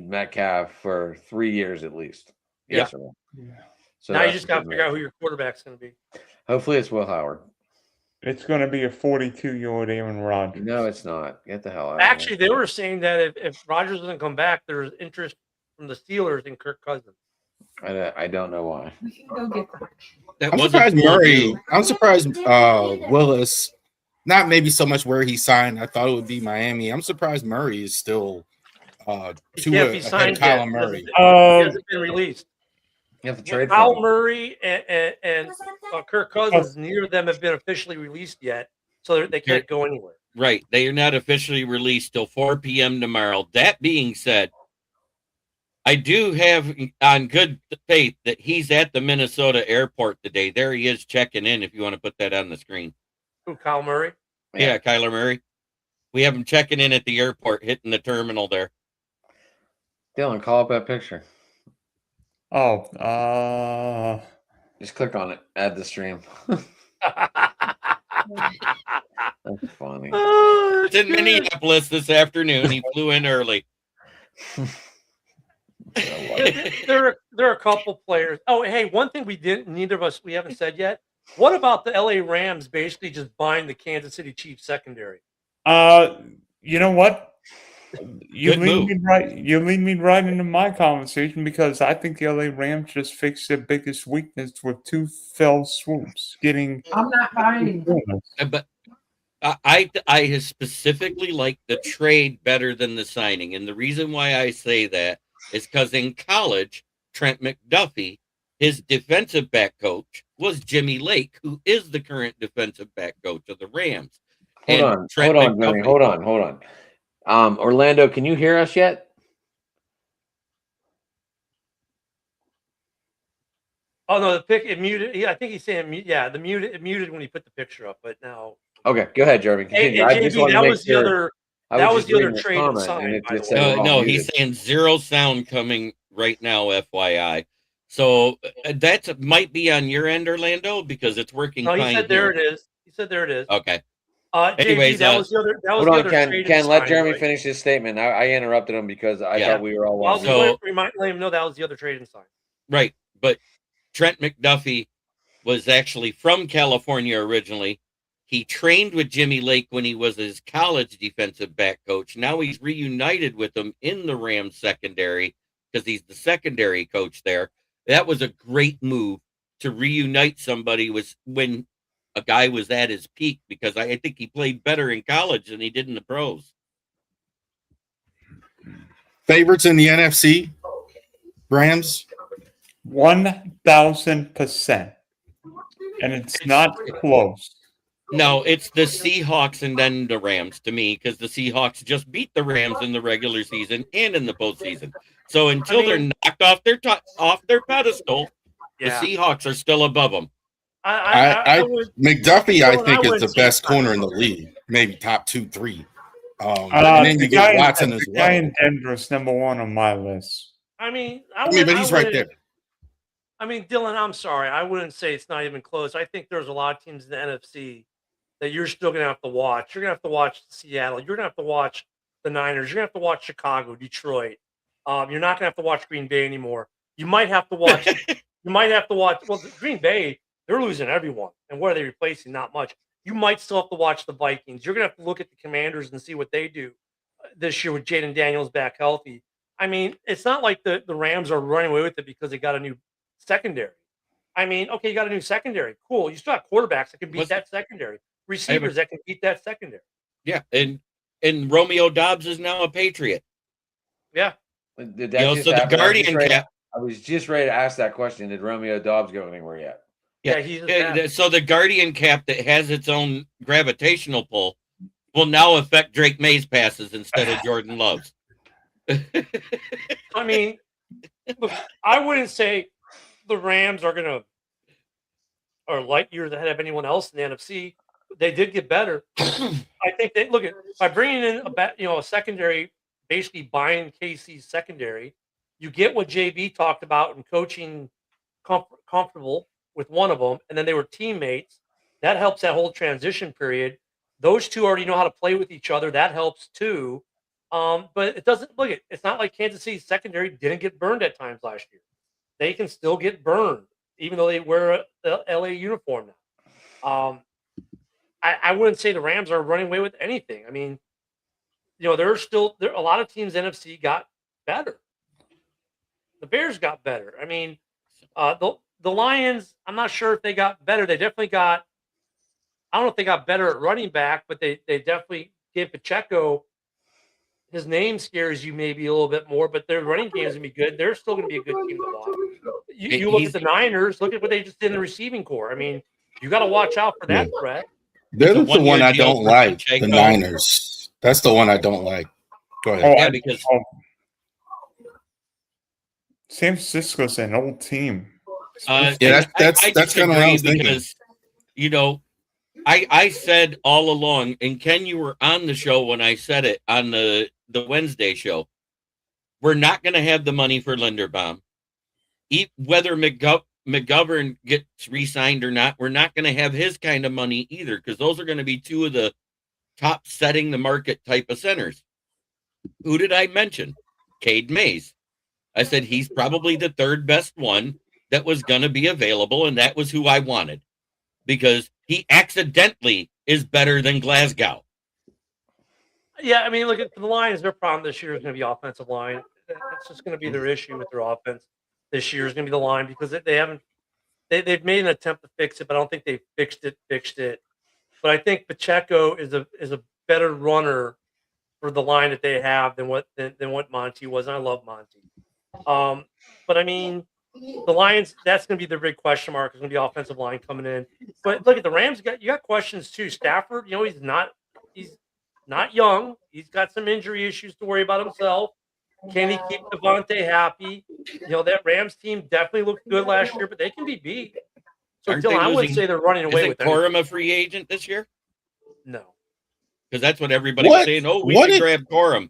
Speaker 2: Metcalf for 3 years at least. Yes. or no? So
Speaker 5: Now you
Speaker 2: that's
Speaker 5: just
Speaker 2: a
Speaker 5: got to
Speaker 2: good
Speaker 5: figure out
Speaker 2: move.
Speaker 5: who your quarterback's going to be.
Speaker 2: Hopefully it's Will Howard.
Speaker 1: it's going to be a 42-year-old Aaron Rodgers.
Speaker 2: No, it's not. Get the hell out.
Speaker 5: Actually, they were saying that if Rodgers doesn't come back, there's interest from the Steelers in Kirk Cousins.
Speaker 2: I don't know why.
Speaker 3: That
Speaker 4: I'm
Speaker 3: was a
Speaker 4: surprised
Speaker 3: cool
Speaker 4: Murray.
Speaker 3: deal.
Speaker 4: I'm surprised Willis. Not maybe so much where he signed. I thought it would be Miami. I'm surprised Murray is still
Speaker 5: He can't be signed yet.
Speaker 4: Kyler Murray.
Speaker 5: He
Speaker 1: Um,
Speaker 5: hasn't been released.
Speaker 2: You have to trade for
Speaker 5: Kyle
Speaker 2: him.
Speaker 5: Murray and Kirk Cousins, neither of them have been officially released yet, so they can't go anywhere.
Speaker 3: Right. They are not officially released till 4 p.m. tomorrow. That being said, I do have on good faith that he's at the Minnesota airport today. There he is checking in, if you want to put that on the screen.
Speaker 5: Who, Kyle Murray?
Speaker 3: Yeah, Kyler Murray. We have him checking in at the airport, hitting the terminal there.
Speaker 2: Dylan, call up that picture.
Speaker 1: oh,
Speaker 2: Just click on it. Add the stream. That's funny.
Speaker 3: It's in Minneapolis this afternoon. He flew in early.
Speaker 5: there are a couple players. Oh, hey, one thing neither of us, we haven't said yet. What about the LA Rams basically just buying the Kansas City Chiefs secondary?
Speaker 1: you know what? You
Speaker 3: Good
Speaker 1: lead
Speaker 3: move.
Speaker 1: me right. You lead me right into my conversation because I think the LA Rams just fixed their biggest weakness with 2 fell swoops, getting.
Speaker 6: I'm not buying.
Speaker 3: But I specifically like the trade better than the signing. And the reason why I say that is because in college, Trent McDuffie, his defensive back coach, was Jimmy Lake, who is the current defensive back coach of the Rams.
Speaker 2: Hold on, Jimmy. Hold on. Orlando, can you hear us yet?
Speaker 5: Oh no, the pic it muted. I think he's saying it muted when he put the picture up, but now.
Speaker 2: Okay, go ahead, Jeremy.
Speaker 5: Hey,
Speaker 2: Continue. I just
Speaker 5: JB,
Speaker 2: wanted to
Speaker 5: that
Speaker 2: make
Speaker 5: was the
Speaker 2: sure.
Speaker 5: other.
Speaker 2: I
Speaker 5: that was
Speaker 2: just
Speaker 5: the other
Speaker 2: reading the
Speaker 5: trade and
Speaker 2: comment,
Speaker 5: sign,
Speaker 2: and it
Speaker 5: by
Speaker 2: just
Speaker 5: the
Speaker 2: said
Speaker 5: way.
Speaker 2: it all
Speaker 3: No,
Speaker 2: muted.
Speaker 3: he's saying zero sound coming right now, FYI. So that might be on your end, Orlando, because it's working
Speaker 5: No, he
Speaker 3: fine
Speaker 5: said there
Speaker 3: here.
Speaker 5: it is. He said there it is.
Speaker 3: Okay.
Speaker 5: JB,
Speaker 3: anyways,
Speaker 5: that was the other. That was
Speaker 2: Hold
Speaker 5: the
Speaker 2: on,
Speaker 5: other
Speaker 2: Ken.
Speaker 5: trade
Speaker 2: Ken,
Speaker 5: and
Speaker 2: let
Speaker 5: sign,
Speaker 2: Jeremy
Speaker 5: right?
Speaker 2: finish his statement. I interrupted him because I
Speaker 3: Yeah.
Speaker 2: thought we were all
Speaker 5: Well,
Speaker 2: watching.
Speaker 3: So-
Speaker 5: let him know that was the other trade and sign.
Speaker 3: Right. But Trent McDuffie was actually from California originally. He trained with Jimmy Lake when he was his college defensive back coach. Now he's reunited with him in the Rams secondary because he's the secondary coach there. That was a great move to reunite somebody when a guy was at his peak, because I think he played better in college than he did in the pros.
Speaker 4: Favorites in the NFC? Rams?
Speaker 1: 1,000%, and it's not close.
Speaker 3: No, it's the Seahawks and then the Rams to me, because the Seahawks just beat the Rams in the regular season and in the postseason. So until they're knocked off off their pedestal, the
Speaker 5: Yeah.
Speaker 3: Seahawks are still above them.
Speaker 4: McDuffie, I
Speaker 5: Dylan,
Speaker 4: think, is
Speaker 5: wouldn't
Speaker 4: the
Speaker 5: say
Speaker 4: best
Speaker 5: it's not
Speaker 4: corner in the
Speaker 5: close.
Speaker 4: league, maybe top 2, 3. And then
Speaker 1: The
Speaker 4: you get
Speaker 1: guy,
Speaker 4: Watson as
Speaker 1: the guy
Speaker 4: well.
Speaker 1: in Denver is number 1 on my list.
Speaker 5: I mean,
Speaker 4: But he's right there.
Speaker 5: I mean, Dylan, I'm sorry. I wouldn't say it's not even close. I think there's a lot of teams in the NFC that you're still going to have to watch. You're going to have to watch Seattle. You're going to have to watch the Niners. You're going to have to watch Chicago, Detroit. You're not going to have to watch Green Bay anymore. You might have to watch. Well, Green Bay, they're losing everyone, and what are they replacing? Not much. You might still have to watch the Vikings. You're going to have to look at the Commanders and see what they do this year with Jaden Daniels back healthy. I mean, it's not like the Rams are running away with it because they got a new secondary. I mean, okay, you got a new secondary. Cool. You still have quarterbacks that can beat that secondary. Receivers that can beat that secondary.
Speaker 3: Yeah, and Romeo Dobbs is now a Patriot.
Speaker 5: Yeah.
Speaker 2: Did that just
Speaker 3: so the
Speaker 2: happen?
Speaker 3: Guardian cap.
Speaker 2: I was just ready to ask that question. Did Romeo Dobbs go anywhere yet?
Speaker 5: Yeah,
Speaker 3: so the Guardian cap that has its own gravitational pull will now affect Drake May's passes instead of Jordan Love's.
Speaker 5: I mean, look, I wouldn't say the Rams are light years ahead of anyone else in the NFC. They did get better. I think they look at by bringing in a secondary, basically buying KC's secondary. You get what JB talked about in coaching, comfortable with one of them, and then they were teammates. That helps that whole transition period. Those two already know how to play with each other. That helps too. But it doesn't look it. It's not like Kansas City's secondary didn't get burned at times last year. They can still get burned, even though they wear the LA uniform now. I wouldn't say the Rams are running away with anything. I mean, there's a lot of teams NFC got better. The Bears got better. I mean, the Lions, I'm not sure if they got better. They definitely got, I don't know if they got better at running back, but they definitely gave Pacheco, his name scares you maybe a little bit more, but their running game is going to be good. They're still going to be a good team to watch. You look at the Niners, look at what they just did in the receiving core. I mean, you got to watch out for that threat.
Speaker 4: They're the one I don't like, the Niners. That's the one I don't like. Go ahead.
Speaker 3: Because
Speaker 1: San Francisco's an old team.
Speaker 4: That's kind of what I was thinking.
Speaker 3: Because, I said all along, and Ken, you were on the show when I said it on the Wednesday show. We're not going to have the money for Linderbaum. Whether McGovern gets re-signed or not, we're not going to have his kind of money either, because those are going to be two of the top setting the market type of centers. Who did I mention? Cade Mays. I said he's probably the third best one that was going to be available, and that was who I wanted, because he accidentally is better than Glasgow.
Speaker 5: Yeah, I mean, look at the Lions. Their problem this year is going to be offensive line. That's just going to be their issue with their offense this year is going to be the line, because they've made an attempt to fix it, but I don't think they fixed it. But I think Pacheco is a better runner for the line that they have than what Monty was. And I love Monty. But I mean, the Lions, that's going to be their big question mark. It's going to be offensive line coming in. But look at the Rams. You got questions too. Stafford, he's not young. He's got some injury issues to worry about himself. Can he keep Devontae happy? That Rams team definitely looked good last year, but they can be beat. So, Dylan, I wouldn't say they're running away with
Speaker 3: anything. Is Corum a free agent this year?
Speaker 5: No.
Speaker 3: Because that's what everybody's saying. Oh, we should grab Corum.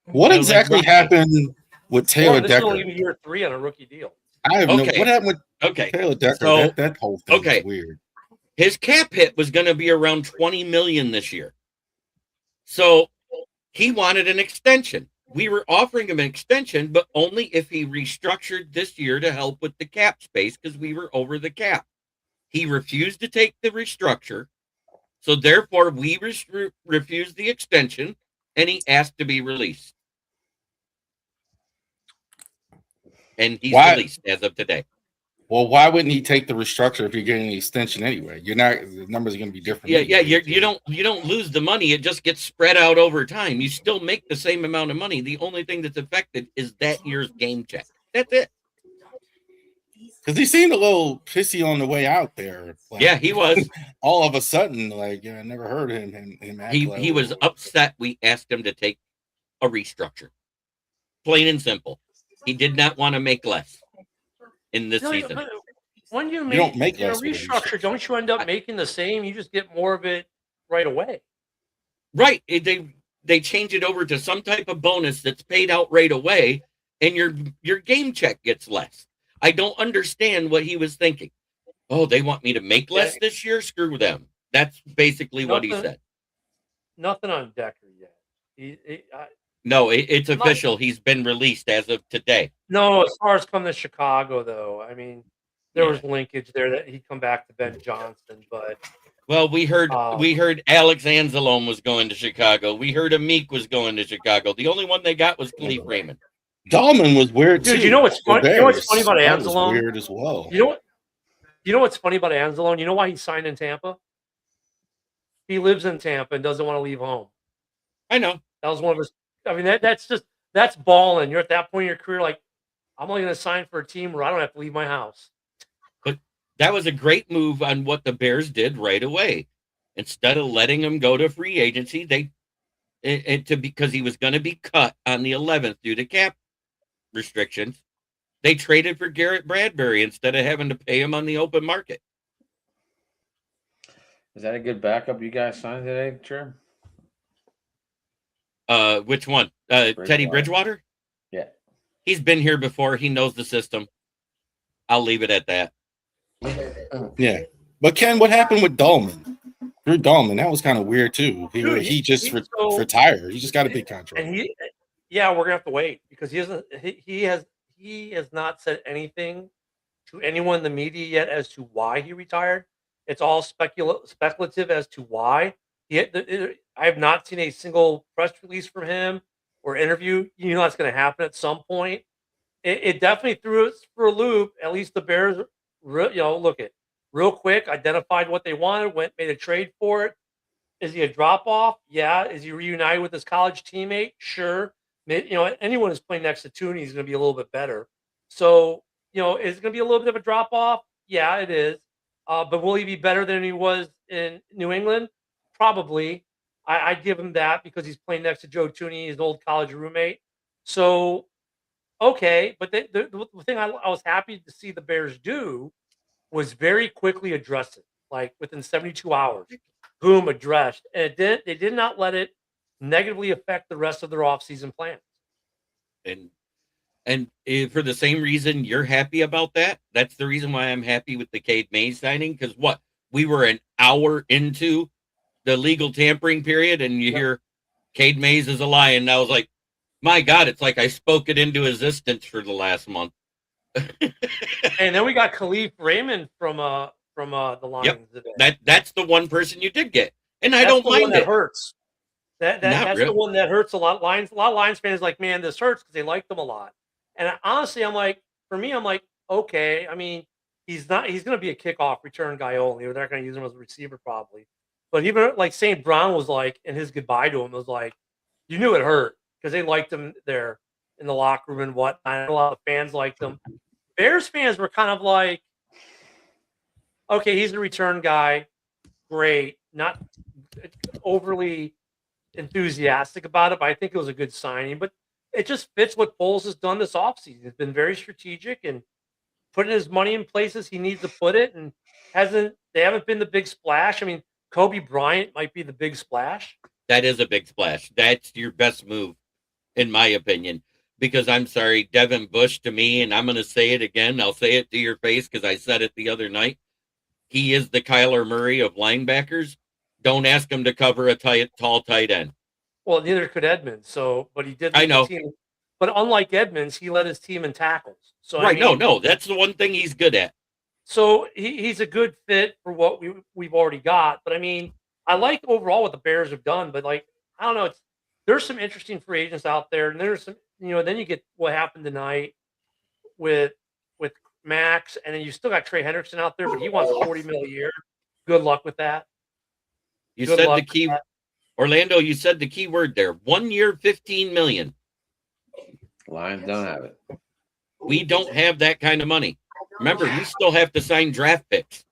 Speaker 4: What exactly happened with Taylor
Speaker 5: Decker?
Speaker 4: Decker?
Speaker 5: This is only year 3 on a rookie deal.
Speaker 4: I have no. What happened with Taylor Decker?
Speaker 3: So,
Speaker 4: that whole thing is weird.
Speaker 3: His cap hit was going to be around $20 million this year. So he wanted an extension. We were offering him an extension, but only if he restructured this year to help with the cap space, because we were over the cap. He refused to take the restructure. So therefore, we refused the extension, and he asked to be released. And he's released as of today.
Speaker 4: Well, why wouldn't he take the restructure if you're getting the extension anyway? The numbers are going to be different.
Speaker 3: Yeah. You don't lose the money. It just gets spread out over time. You still make the same amount of money. The only thing that's affected is that year's game check. That's it.
Speaker 4: Because he seemed a little pissy on the way out there. Like,
Speaker 3: Yeah, he was.
Speaker 4: all of a sudden, like, I never heard him act
Speaker 3: He
Speaker 4: like,
Speaker 3: was upset. We asked him to take a restructure. Plain and simple. He did not want to make less in this
Speaker 5: No,
Speaker 3: season.
Speaker 5: but when you
Speaker 4: don't
Speaker 5: make
Speaker 4: make
Speaker 5: a
Speaker 4: less with a
Speaker 5: restructure,
Speaker 4: restructure.
Speaker 5: don't you end up making the same? You just get more of it right away.
Speaker 3: Right. They change it over to some type of bonus that's paid out right away, and your game check gets less. I don't understand what he was thinking. Oh, they want me to make less this year? Screw them. That's basically what he
Speaker 5: Nothing-
Speaker 3: said.
Speaker 5: Nothing on Decker yet.
Speaker 3: No, it's
Speaker 5: Not-
Speaker 3: official. He's been released as of today.
Speaker 5: No, as far as coming to Chicago, though, I mean, there
Speaker 3: Yeah.
Speaker 5: was linkage there that he'd come back to Ben Johnson, but
Speaker 3: Well, we heard
Speaker 5: Oh.
Speaker 3: Alex Anzalone was going to Chicago. We heard Amik was going to Chicago. The only one they got was Khalif Raymond.
Speaker 4: Dahlman was weird
Speaker 5: Dude,
Speaker 4: too.
Speaker 5: you know what's
Speaker 4: The
Speaker 5: funny? You know what's
Speaker 4: Bears,
Speaker 5: funny about
Speaker 4: that was
Speaker 5: Anzalone?
Speaker 4: weird as well.
Speaker 5: you know what's funny about Anzalone? You know why he signed in Tampa? He lives in Tampa and doesn't want to leave home.
Speaker 3: I know.
Speaker 5: That was one of his. I mean, that's balling. You're at that point in your career, like, I'm only going to sign for a team where I don't have to leave my house.
Speaker 3: That was a great move on what the Bears did right away. Instead of letting him go to free agency, because he was going to be cut on the 11th due to cap restrictions, they traded for Garrett Bradbury instead of having to pay him on the open market.
Speaker 2: Is that a good backup you guys signed today, Trim?
Speaker 3: Which one? Teddy Bridgewater?
Speaker 2: Yeah.
Speaker 3: He's been here before. He knows the system. I'll leave it at that.
Speaker 4: Yeah. But Ken, what happened with Dahlman? Drew Dahlman, that was kind of weird too.
Speaker 5: Dude,
Speaker 4: He just
Speaker 5: so-
Speaker 4: retired. He just got a big contract.
Speaker 5: And we're gonna have to wait because he has not said anything to anyone in the media yet as to why he retired. It's all speculative as to why. I have not seen a single press release from him or interview. You know that's going to happen at some point. It definitely threw us for a loop. At least the Bears, look at real quick, identified what they wanted, made a trade for it. Is he a drop off? Yeah. Is he reunited with his college teammate? Sure. Anyone who's playing next to Tooney is going to be a little bit better. So, is it going to be a little bit of a drop off? Yeah, it is. But will he be better than he was in New England? Probably. I'd give him that because he's playing next to Joe Tooney, his old college roommate. So, okay. But the thing I was happy to see the Bears do was very quickly address it, like within 72 hours. Boom, addressed. And they did not let it negatively affect the rest of their offseason plans.
Speaker 3: And for the same reason you're happy about that, that's the reason why I'm happy with the Cade Mays signing. Because we were an hour into the legal tampering period, and you hear Cade Mays is a Lion. And I was like, my God, it's like I spoke it into existence for the last month.
Speaker 5: And then we got Khalif Raymond from the Lions today.
Speaker 3: That's the one person you did get, and I
Speaker 5: That's
Speaker 3: don't
Speaker 5: the
Speaker 3: mind
Speaker 5: one that
Speaker 3: it.
Speaker 5: hurts. That's
Speaker 3: really.
Speaker 5: the one that hurts a lot. A lot of Lions fans like, man, this hurts because they like them a lot. And honestly, I'm like, okay. I mean, he's going to be a kickoff return guy only. They're not going to use him as a receiver probably. But even like St. Brown was like, in his goodbye to him was like, you knew it hurt because they liked him there in the locker room and whatnot. A lot of fans liked him. Bears fans were kind of like, okay, he's a return guy. Great. Not overly enthusiastic about it, but I think it was a good signing. But it just fits what Foles has done this offseason. He's been very strategic and putting his money in places he needs to put it, and they haven't been the big splash. I mean, Kobe Bryant might be the big splash.
Speaker 3: That is a big splash. That's your best move, in my opinion. Because I'm sorry, Devin Bush to me, and I'm going to say it again. I'll say it to your face because I said it the other night. He is the Kyler Murray of linebackers. Don't ask him to cover a tall tight end.
Speaker 5: Well, neither could Edmonds. But he did.
Speaker 3: I know.
Speaker 5: But unlike Edmonds, he led his team in tackles. So
Speaker 3: right?
Speaker 5: I mean,
Speaker 3: No, that's the one thing he's good at.
Speaker 5: So he's a good fit for what we've already got. But I mean, I like overall what the Bears have done. But like, I don't know. There's some interesting free agents out there, and there's some. Then you get what happened tonight with Max, and then you still got Trey Hendrickson out there, but he wants $40 million a year. Good luck with that.
Speaker 3: You
Speaker 5: Good
Speaker 3: said
Speaker 5: luck
Speaker 3: the key,
Speaker 5: with that.
Speaker 3: Orlando. You said the key word there. 1 year, $15 million.
Speaker 2: Lions don't have it.
Speaker 3: We don't have that kind of money. Remember, you still have to sign draft picks.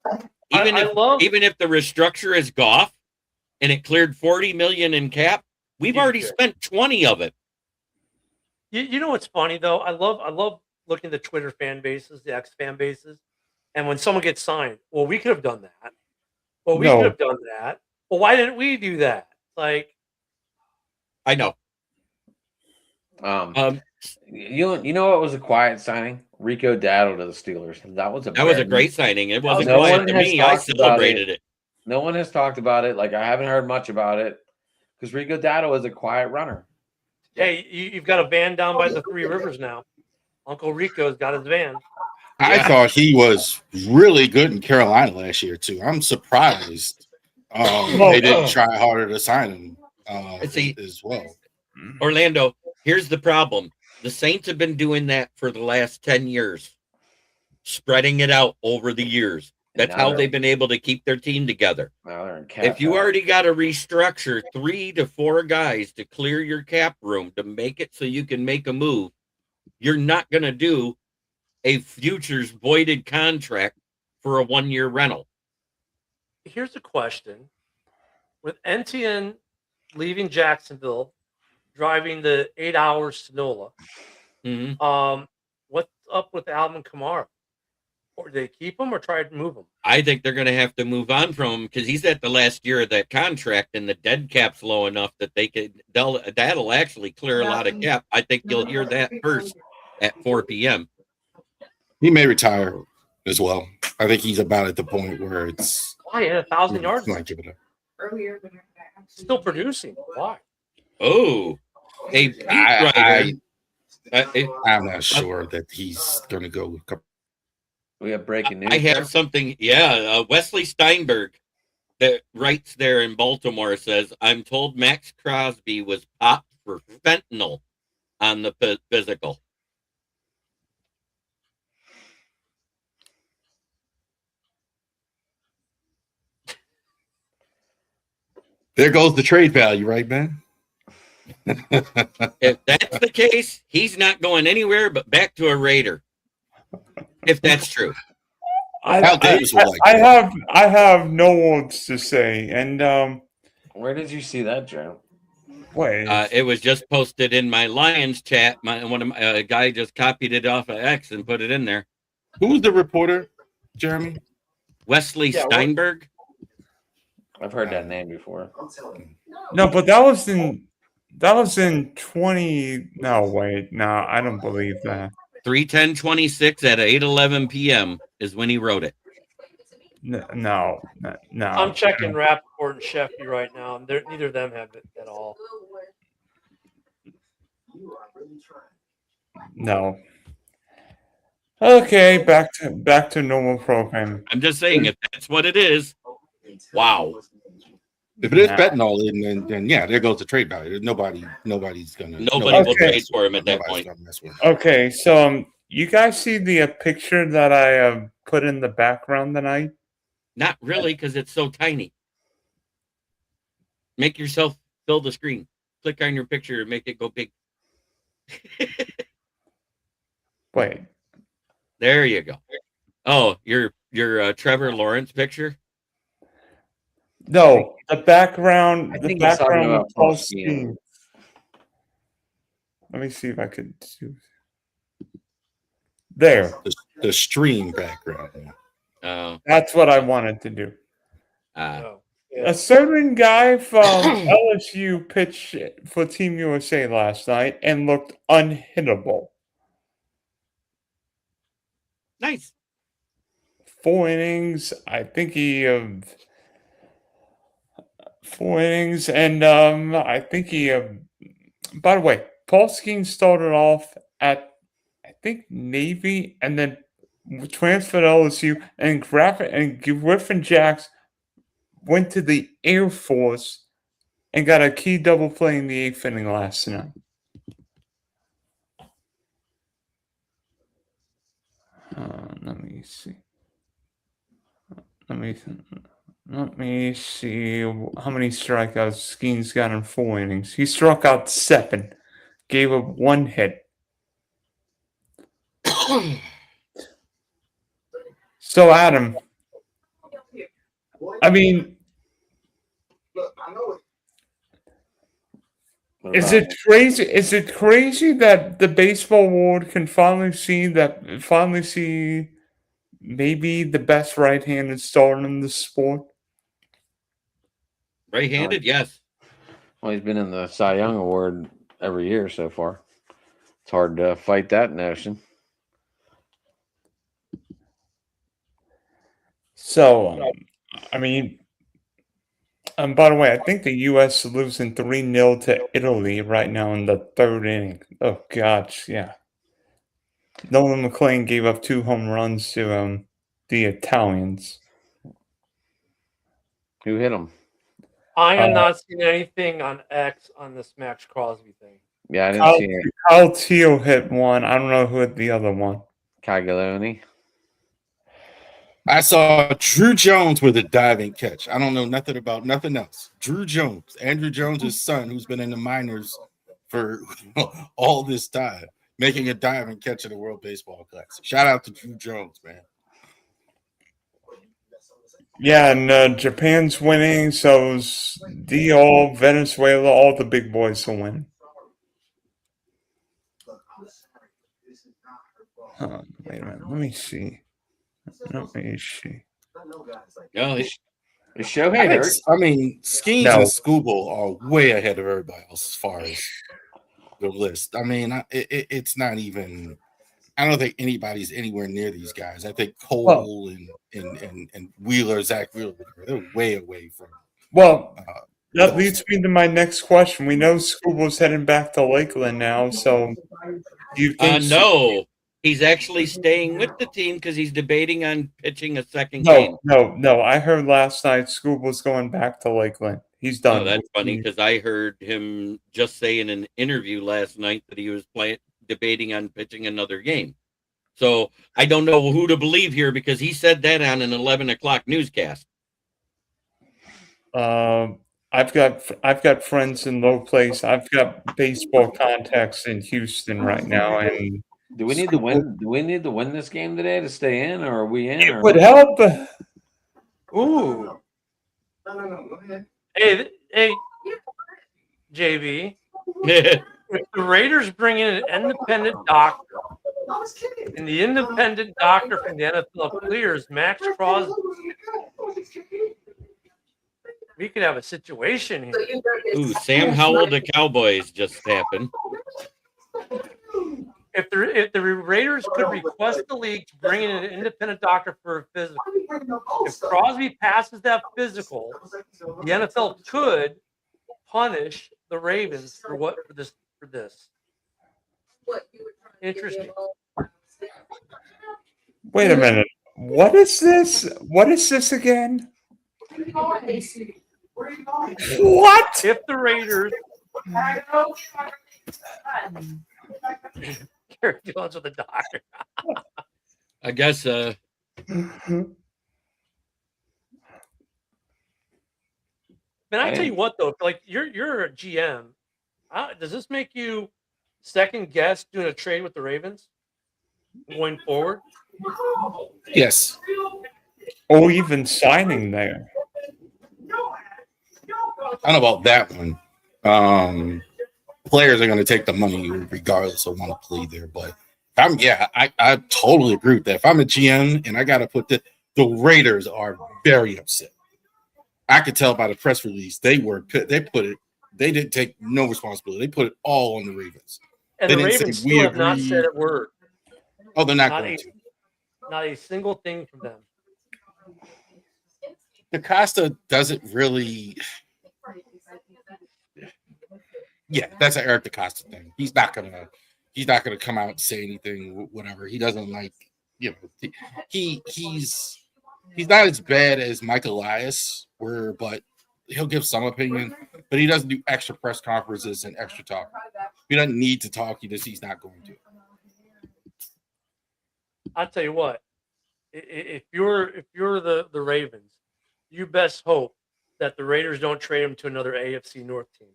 Speaker 3: Even
Speaker 5: I love
Speaker 3: even if the restructure is Goff and it cleared 40 million in cap, we've already
Speaker 5: Huge.
Speaker 3: spent 20 of it.
Speaker 5: you know what's funny though? I love looking at the Twitter fan bases, the X fan bases, and when someone gets signed, well, we could have done that. Well, we
Speaker 1: No.
Speaker 5: could have done that. Well, why didn't we do that? Like,
Speaker 3: I know.
Speaker 2: You know what was a quiet signing? Rico Dowdle to the Steelers. That was a
Speaker 3: Great signing. It wasn't
Speaker 2: No
Speaker 3: quiet
Speaker 2: one
Speaker 3: to
Speaker 2: has
Speaker 3: me. I
Speaker 2: talked about
Speaker 3: celebrated it.
Speaker 2: No one has talked about it. Like I haven't heard much about it because Rico Dowdle is a quiet runner.
Speaker 5: hey, you've got a van down by the Three Rivers now. Uncle Rico's got his van.
Speaker 4: I
Speaker 3: Yeah.
Speaker 4: thought he was really good in Carolina last year too. I'm surprised they didn't try harder to sign him
Speaker 3: See-
Speaker 4: as well.
Speaker 3: Orlando, here's the problem. The Saints have been doing that for the last 10 years, spreading it out over the years. That's
Speaker 2: now
Speaker 3: how
Speaker 2: they're-
Speaker 3: they've been able to keep their team together.
Speaker 2: Now they're in cap
Speaker 3: If you
Speaker 2: hell.
Speaker 3: already got to restructure 3 to 4 guys to clear your cap room to make it so you can make a move, you're not going to do a futures voided contract for a 1-year rental.
Speaker 5: Here's a question: with NTN leaving Jacksonville, driving the 8 hours to NOLA,
Speaker 3: Mhm.
Speaker 5: what's up with Alvin Kamara? Or do they keep him or try to move him?
Speaker 3: I think they're going to have to move on from him because he's at the last year of that contract, and the dead cap's low enough that that'll actually clear a lot of cap. I think you'll hear that first at 4 p.m.
Speaker 4: He may retire as well. I think he's about at the point where it's
Speaker 5: Why? He had 1,000 yards,
Speaker 4: might give it up.
Speaker 5: still producing. Why?
Speaker 3: Oh, a beat
Speaker 4: I-
Speaker 3: writer.
Speaker 4: I'm not sure that he's going to go.
Speaker 2: We have breaking news.
Speaker 3: I have something. Yeah, Wesley Steinberg that writes there in Baltimore says, "I'm told Max Crosby was popped for fentanyl on the physical."
Speaker 4: There goes the trade value, right, man?
Speaker 3: If that's the case, he's not going anywhere but back to a Raider. If that's true.
Speaker 4: Al Davis would like that.
Speaker 1: I have no words to say, and
Speaker 2: Where did you see that, Joe?
Speaker 1: wait,
Speaker 3: It was just posted in my Lions chat. A guy just copied it off of X and put it in there.
Speaker 4: Who was the reporter, Jeremy?
Speaker 3: Wesley
Speaker 5: Yeah,
Speaker 3: Steinberg.
Speaker 2: I've heard that name before.
Speaker 1: no, but that was in 20. No, wait, no, I don't believe that.
Speaker 3: 3/10/26 at 8:11 p.m. is when he wrote it.
Speaker 1: No.
Speaker 5: I'm checking Rappaport and Sheffy right now, and neither of them have it at all.
Speaker 1: No. Okay, back to normal programming.
Speaker 3: I'm just saying, if that's what it is, wow.
Speaker 4: If it is
Speaker 1: Nah.
Speaker 4: fentanyl, then yeah, there goes the trade value. Nobody's gonna.
Speaker 3: Nobody
Speaker 1: will
Speaker 3: trade for him at that
Speaker 4: nobody's
Speaker 3: point.
Speaker 4: gonna mess with him.
Speaker 1: Okay, so you guys see the picture that I put in the background tonight?
Speaker 3: Not really, because it's so tiny. Make yourself fill the screen. Click on your picture and make it go big.
Speaker 1: Wait,
Speaker 3: There you go. Oh, your Trevor Lawrence picture.
Speaker 1: no, the background.
Speaker 2: I
Speaker 1: The
Speaker 2: think he's talking
Speaker 1: background
Speaker 2: about
Speaker 1: was
Speaker 2: Paul
Speaker 1: all
Speaker 2: Skeens.
Speaker 1: skeins. Let me see if I could do. There,
Speaker 4: The stream background.
Speaker 3: Oh,
Speaker 1: that's what I wanted to do.
Speaker 5: Oh,
Speaker 1: A certain guy from LSU pitched for Team USA last night and looked unhittable.
Speaker 3: nice.
Speaker 1: 4 innings. I think he 4 innings, and I think he. By the way, Paul Skeens started off at I think Navy, and then transferred to LSU, and Griffin Jacks went to the Air Force and got a key double play in the 8th inning last night. Let me see. Let me see how many strikeouts Skeens got in 4 innings. He struck out 7, gave up 1 hit. So Adam, I mean,
Speaker 2: What
Speaker 1: is
Speaker 2: about
Speaker 1: it crazy? Is it crazy that the baseball world can finally see maybe the best right-handed starter in the sport?
Speaker 3: Right-handed, yes.
Speaker 2: Well, he's been in the Cy Young Award every year so far. It's hard to fight that notion.
Speaker 1: So, I mean, by the way, I think the U.S. is losing 3-0 to Italy right now in the third inning. Oh gosh, yeah. Nolan McLean gave up 2 home runs to the Italians.
Speaker 2: Who hit him?
Speaker 5: I am
Speaker 1: Uh,
Speaker 5: not seeing anything on X on this Max Crosby thing.
Speaker 2: Yeah, I didn't
Speaker 1: Kyle,
Speaker 2: see it.
Speaker 1: Kyle Teo hit one. I don't know who hit the other one.
Speaker 2: Caglione.
Speaker 4: I saw Drew Jones with a diving catch. I don't know nothing about nothing else. Drew Jones, Andrew Jones' son, who's been in the minors for all this time, making a diving catch in the World Baseball Classic. Shout out to Drew Jones, man.
Speaker 1: Yeah, and Japan's winning, so's Dior, Venezuela, all the big boys will win. Wait a minute, let me see.
Speaker 3: No,
Speaker 2: Is Shohei hurt?
Speaker 4: I mean, Skeens
Speaker 1: No.
Speaker 4: and Scooble are way ahead of everybody else as far as the list. I mean, it's not even. I don't think anybody's anywhere near these guys. I think Cole and Wheeler, Zach Wheeler, they're way away from.
Speaker 1: Well, that
Speaker 4: those.
Speaker 1: leads me to my next question. We know Scooble's heading back to Lakeland now, so do you think?
Speaker 3: no. He's actually staying with the team because he's debating on pitching a second
Speaker 1: No,
Speaker 3: game.
Speaker 1: no. I heard last night Scooble's going back to Lakeland. He's done.
Speaker 3: Oh, that's funny because I heard him just say in an interview last night that he was debating on pitching another game. So I don't know who to believe here because he said that on an 11 o'clock newscast.
Speaker 1: I've got friends in low place. I've got baseball contacts in Houston right now, and
Speaker 2: Do we need to win? Do we need to win this game today to stay in, or are we in?
Speaker 1: it would help.
Speaker 5: Ooh. Hey, JV. If the Raiders bring in an independent doctor, and the independent doctor from the NFL clears Max Crosby, we could have a situation here.
Speaker 3: Ooh, Sam Howell to Cowboys just happened.
Speaker 5: If the Raiders could request the league to bring in an independent doctor for a physical, if Crosby passes that physical, the NFL could punish the Ravens for this. Interesting.
Speaker 1: Wait a minute. What is this? What is this again? What?
Speaker 5: If the Raiders, Gary Jones with the doctor.
Speaker 3: I guess
Speaker 5: Man, I tell you what though, like you're a GM. Does this make you second guess doing a trade with the Ravens going forward?
Speaker 4: Yes.
Speaker 1: Or even signing there.
Speaker 4: I don't know about that one. Players are going to take the money regardless of want to play there. But I totally agree with that. If I'm a GM and I got to put the Raiders are very upset. I could tell by the press release they didn't take no responsibility. They put it all on the Ravens.
Speaker 5: And
Speaker 4: They
Speaker 5: the
Speaker 4: didn't say,
Speaker 5: Ravens
Speaker 4: "We
Speaker 5: still have not
Speaker 4: agree."
Speaker 5: said a word.
Speaker 4: Oh, they're not
Speaker 5: Not
Speaker 4: going
Speaker 5: a,
Speaker 4: to.
Speaker 5: not a single thing from them.
Speaker 4: DaCosta doesn't really. Yeah, that's an Eric DaCosta thing. He's not gonna come out and say anything. Whatever. He doesn't like. He's not as bad as Mike Elias, but he'll give some opinion. But he doesn't do extra press conferences and extra talk. He doesn't need to talk. He's not going to.
Speaker 5: I'll tell you what. If you're the Ravens, you best hope that the Raiders don't trade him to another AFC North team.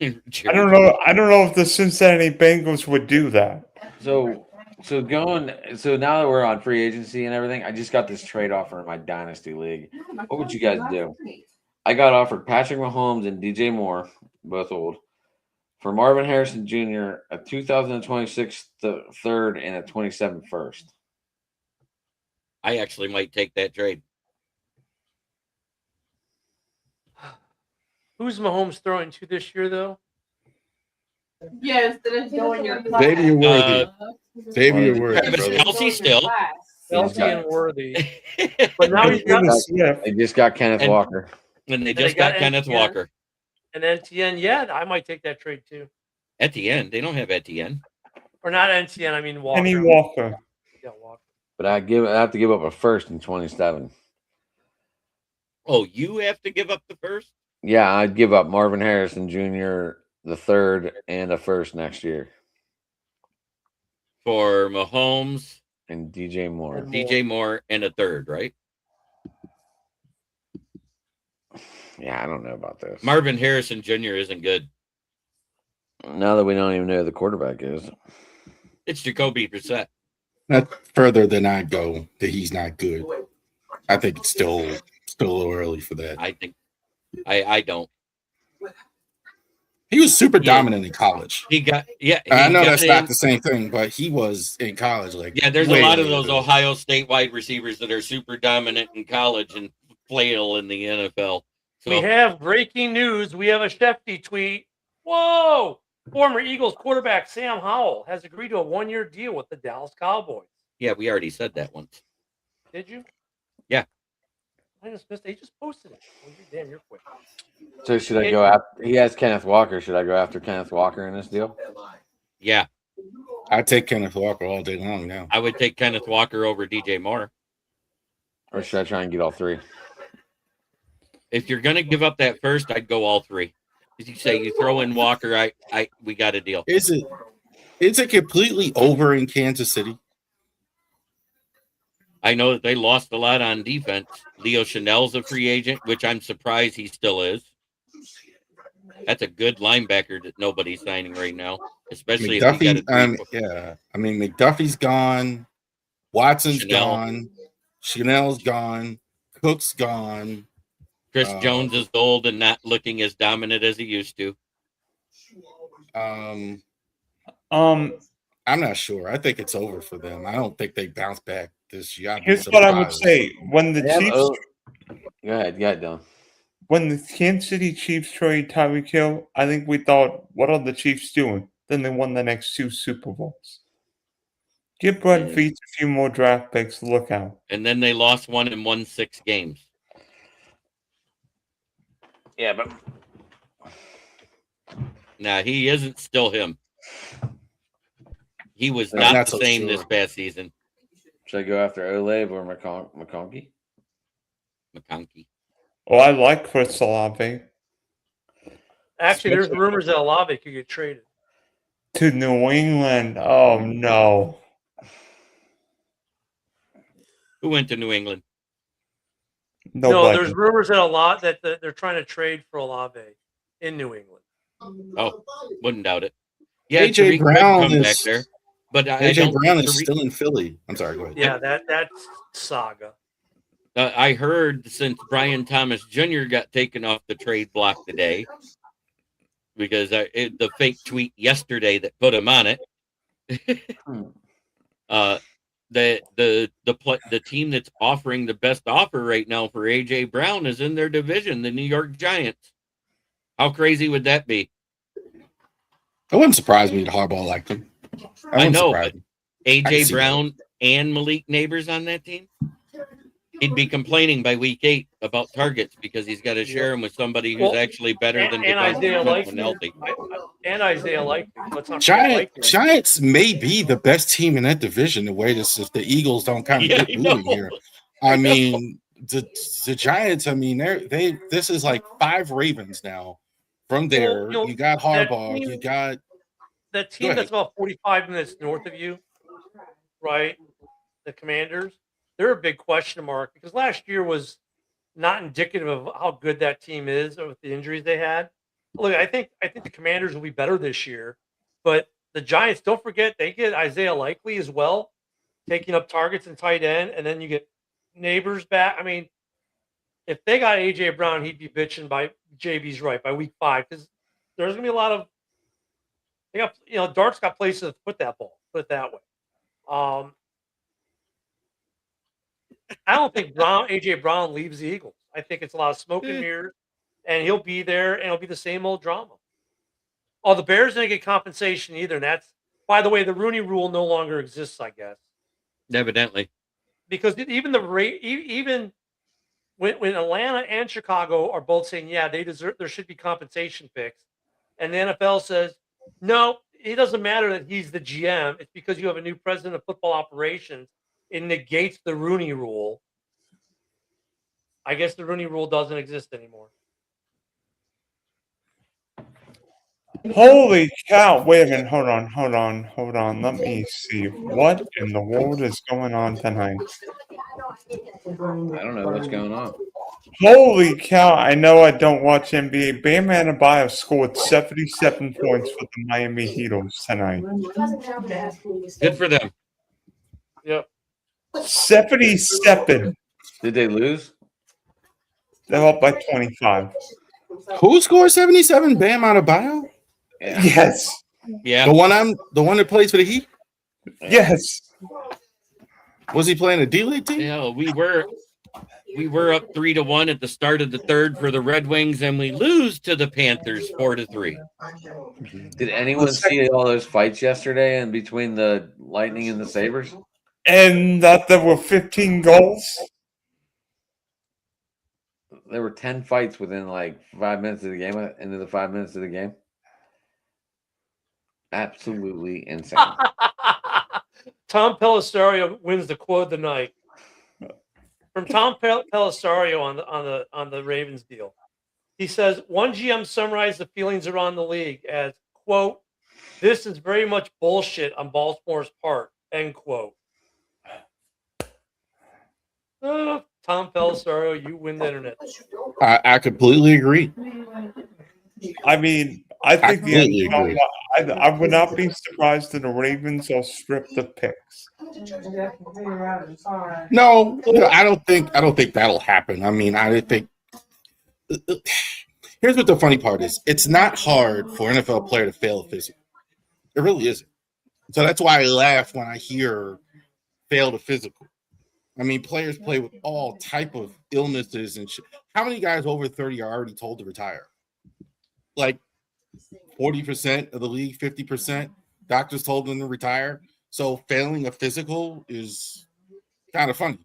Speaker 1: I don't know. I don't know if the Cincinnati Bengals would do that.
Speaker 2: So now that we're on free agency and everything, I just got this trade offer in my dynasty league. What would you guys do? I got offered Patrick Mahomes and DJ Moore, both old, for Marvin Harrison Jr., a 2026 third and a 27 first.
Speaker 3: I actually might take that trade.
Speaker 5: Who's Mahomes throwing to this year, though?
Speaker 6: Yes, in your
Speaker 4: Xavier Worthy. Xavier
Speaker 2: Well,
Speaker 4: Worthy,
Speaker 3: Travis
Speaker 4: brother.
Speaker 3: Kelce still.
Speaker 5: Kelsey
Speaker 2: got-
Speaker 5: and Worthy. But now he's got
Speaker 2: They just got Kenneth
Speaker 3: And-
Speaker 2: Walker.
Speaker 3: And they
Speaker 5: they
Speaker 3: just
Speaker 5: got
Speaker 3: got Kenneth
Speaker 5: Etienne.
Speaker 3: Walker.
Speaker 5: an Etienne. Yeah, I might take that trade too.
Speaker 3: Etienne. They don't have Etienne.
Speaker 5: Or not Etienne, I mean Walker.
Speaker 1: Kenny Walker.
Speaker 5: Yeah, Walker.
Speaker 2: But I have to give up a first in 27.
Speaker 3: Oh, you have to give up the first?
Speaker 2: Yeah, I'd give up Marvin Harrison Jr., the third, and a first next year.
Speaker 3: For Mahomes,
Speaker 2: And DJ Moore.
Speaker 3: DJ Moore, and a third, right?
Speaker 2: Yeah, I don't know about this.
Speaker 3: Marvin Harrison Jr. isn't good.
Speaker 2: Now that we don't even know who the quarterback is.
Speaker 3: It's Jacoby Brissett.
Speaker 4: Not further than I go that he's not good. I think it's still a little early for that.
Speaker 3: I think. I don't.
Speaker 4: He was super
Speaker 3: Yeah.
Speaker 4: dominant in college.
Speaker 3: He got yeah.
Speaker 4: I
Speaker 3: he
Speaker 4: know
Speaker 3: got
Speaker 4: that's
Speaker 3: in-
Speaker 4: not the same thing, but he was in college. Like
Speaker 3: Yeah, there's
Speaker 4: way,
Speaker 3: a lot of
Speaker 4: way
Speaker 3: those
Speaker 4: better.
Speaker 3: Ohio State wide receivers that are super dominant in college and flail in the NFL. So
Speaker 5: We have breaking news. We have a Shefty tweet. Whoa! Former Eagles quarterback Sam Howell has agreed to a 1-year deal with the Dallas Cowboys.
Speaker 3: yeah, we already said that once.
Speaker 5: Did you?
Speaker 3: Yeah.
Speaker 5: I just missed it. He just posted it. Oh, damn, you're quick.
Speaker 2: So should I go after? He has Kenneth Walker. Should I go after Kenneth Walker in this deal?
Speaker 3: Yeah,
Speaker 4: I take Kenneth Walker all day long now.
Speaker 3: I would take Kenneth Walker over DJ Moore.
Speaker 2: Or should I try and get all three?
Speaker 3: If you're gonna give up that first, I'd go all three. As you say, you throw in Walker, we got a deal.
Speaker 4: Is it completely over in Kansas City?
Speaker 3: I know that they lost a lot on defense. Leo Chanel's a free agent, which I'm surprised he still is. That's a good linebacker that nobody's signing right now, especially if you got
Speaker 4: McDuffie,
Speaker 3: a
Speaker 4: yeah. I mean, McDuffie's gone. Watson's
Speaker 3: Chanel.
Speaker 4: gone. Chanel's gone. Cook's gone.
Speaker 3: Chris Jones is old and not looking as dominant as he used to.
Speaker 4: Um,
Speaker 1: Um,
Speaker 4: I'm not sure. I think it's over for them. I don't think they bounce back this year. I'd be
Speaker 1: here's what I would
Speaker 4: surprised.
Speaker 1: say: when the
Speaker 2: Yeah,
Speaker 1: Chiefs,
Speaker 2: Go ahead, Dylan.
Speaker 1: when the Kansas City Chiefs traded Tyreek Hill, I think we thought, "What are the Chiefs doing?" Then they won the next 2 Super Bowls. Give Brett
Speaker 2: Mm.
Speaker 1: Veach a few more draft picks. Look out.
Speaker 3: And then they lost one and won 6 games.
Speaker 2: Yeah, but
Speaker 3: Now he isn't still him. He was
Speaker 4: I'm
Speaker 3: not
Speaker 4: not
Speaker 3: the
Speaker 4: so
Speaker 3: same
Speaker 4: sure.
Speaker 3: this past season.
Speaker 2: should I go after Olave or McConkey?
Speaker 3: McConkey.
Speaker 1: Oh, I like Chris Olave
Speaker 5: Actually, there's rumors that Olave could get traded.
Speaker 1: to New England. Oh no.
Speaker 3: Who went to New England?
Speaker 5: No,
Speaker 1: Nobody.
Speaker 5: there's rumors that they're trying to trade for Olave in New England.
Speaker 3: Oh, wouldn't doubt it. Yeah,
Speaker 4: A.J.
Speaker 3: Tariq could
Speaker 4: Brown
Speaker 3: come back
Speaker 4: is-
Speaker 3: there. But I
Speaker 4: AJ
Speaker 3: don't
Speaker 4: Brown
Speaker 3: think
Speaker 4: is
Speaker 3: Tariq-
Speaker 4: still in Philly. I'm sorry. Go ahead.
Speaker 5: Yeah, that's saga.
Speaker 3: I heard since Brian Thomas Jr. got taken off the trade block today, because the fake tweet yesterday that put him on it, the team that's offering the best offer right now for AJ Brown is in their division, the New York Giants. How crazy would that be?
Speaker 4: It wouldn't surprise me that Harbaugh liked him.
Speaker 3: I
Speaker 4: wouldn't
Speaker 3: know,
Speaker 4: surprise
Speaker 3: but
Speaker 4: me. I can
Speaker 3: AJ
Speaker 4: see
Speaker 3: Brown and Malik Neighbors on that team? He'd be complaining by week 8 about targets because he's got to share them with somebody who's
Speaker 5: Well,
Speaker 3: actually better than
Speaker 5: and Isaiah
Speaker 3: Devonta Smith when healthy.
Speaker 5: And Isaiah Likely. Let's not forget Likely.
Speaker 4: Giants may be the best team in that division. The way this, if the Eagles don't kind of
Speaker 3: Yeah,
Speaker 4: get
Speaker 3: I know.
Speaker 4: moving here, I mean the Giants. I mean they this is like 5 Ravens now. From there,
Speaker 5: Well,
Speaker 4: you got
Speaker 5: that
Speaker 4: Harbaugh.
Speaker 5: team-
Speaker 4: You got
Speaker 5: That
Speaker 4: Go
Speaker 5: team
Speaker 4: ahead.
Speaker 5: that's about 45 minutes north of you, right? The Commanders, they're a big question mark because last year was not indicative of how good that team is with the injuries they had. look, I think the Commanders will be better this year, but the Giants, don't forget, they get Isaiah Likely as well, taking up targets and tight end, and then you get Neighbors back. I mean, if they got AJ Brown, he'd be bitching by JB's right by week 5 because there's gonna be a lot of they got Dart's got places to put that ball. Put it that way. I don't think AJ Brown leaves the Eagles. I think it's a lot of smoke and mirrors, and he'll be there, and it'll be the same old drama. Oh, the Bears didn't get compensation either, and that's, by the way, the Rooney Rule no longer exists, I guess,
Speaker 3: Evidently.
Speaker 5: because even even when Atlanta and Chicago are both saying, yeah, they deserve, there should be compensation picks, and the NFL says, no, it doesn't matter that he's the GM. It's because you have a new president of football operations. It negates the Rooney Rule. I guess the Rooney Rule doesn't exist anymore.
Speaker 1: Holy cow! Wait a minute. Hold on. Let me see. What in the world is going on tonight?
Speaker 2: I don't know what's going on.
Speaker 1: Holy cow! I know I don't watch NBA. Bam Adebayo scored 77 points for the Miami Heat tonight.
Speaker 3: Good for them.
Speaker 5: Yep.
Speaker 1: 77.
Speaker 2: Did they lose?
Speaker 1: They're up by 25.
Speaker 4: Who scored 77? Bam Adebayo?
Speaker 2: Yeah.
Speaker 1: Yes.
Speaker 3: Yeah.
Speaker 4: The one that plays for the Heat?
Speaker 1: Yes.
Speaker 4: Was he playing a D-League team?
Speaker 3: Yeah, we were up 3-1 at the start of the third for the Red Wings, and we lose to the Panthers 4-3.
Speaker 2: Did anyone see all those fights yesterday in between the Lightning and the Sabres?
Speaker 1: And that there were 15 goals.
Speaker 2: There were 10 fights within like 5 minutes of the game, into the 5 minutes of the game. Absolutely insane.
Speaker 5: Tom Pellisario wins the quote of the night. From Tom Pellisario on the Ravens deal. He says, one GM summarized the feelings around the league as, quote, this is very much bullshit on Baltimore's part, end quote. Tom Pellisario, you win the internet.
Speaker 4: I completely agree.
Speaker 1: I mean, I think
Speaker 4: completely agree.
Speaker 1: I would not be surprised if the Ravens will strip the picks.
Speaker 4: No, I don't think that'll happen. I mean, I think here's what the funny part is. It's not hard for an NFL player to fail a physical. It really isn't. So that's why I laugh when I hear failed a physical. I mean, players play with all type of illnesses and shit. How many guys over 30 are already told to retire? Like 40% of the league, 50%. Doctors told them to retire. So failing a physical is kind of funny.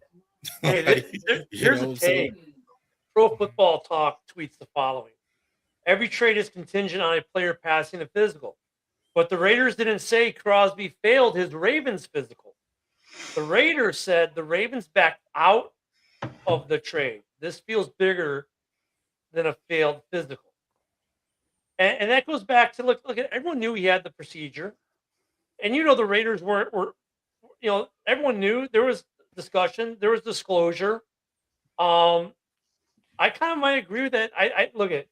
Speaker 5: Hey, here's a take. Pro Football Talk tweets the following. Every trade is contingent on a player passing a physical. But the Raiders didn't say Crosby failed his Ravens physical. The Raiders said the Ravens backed out of the trade. This feels bigger than a failed physical. And that goes back to look at everyone knew he had the procedure. And the Raiders were everyone knew there was discussion, there was disclosure. I kind of might agree with that. I look at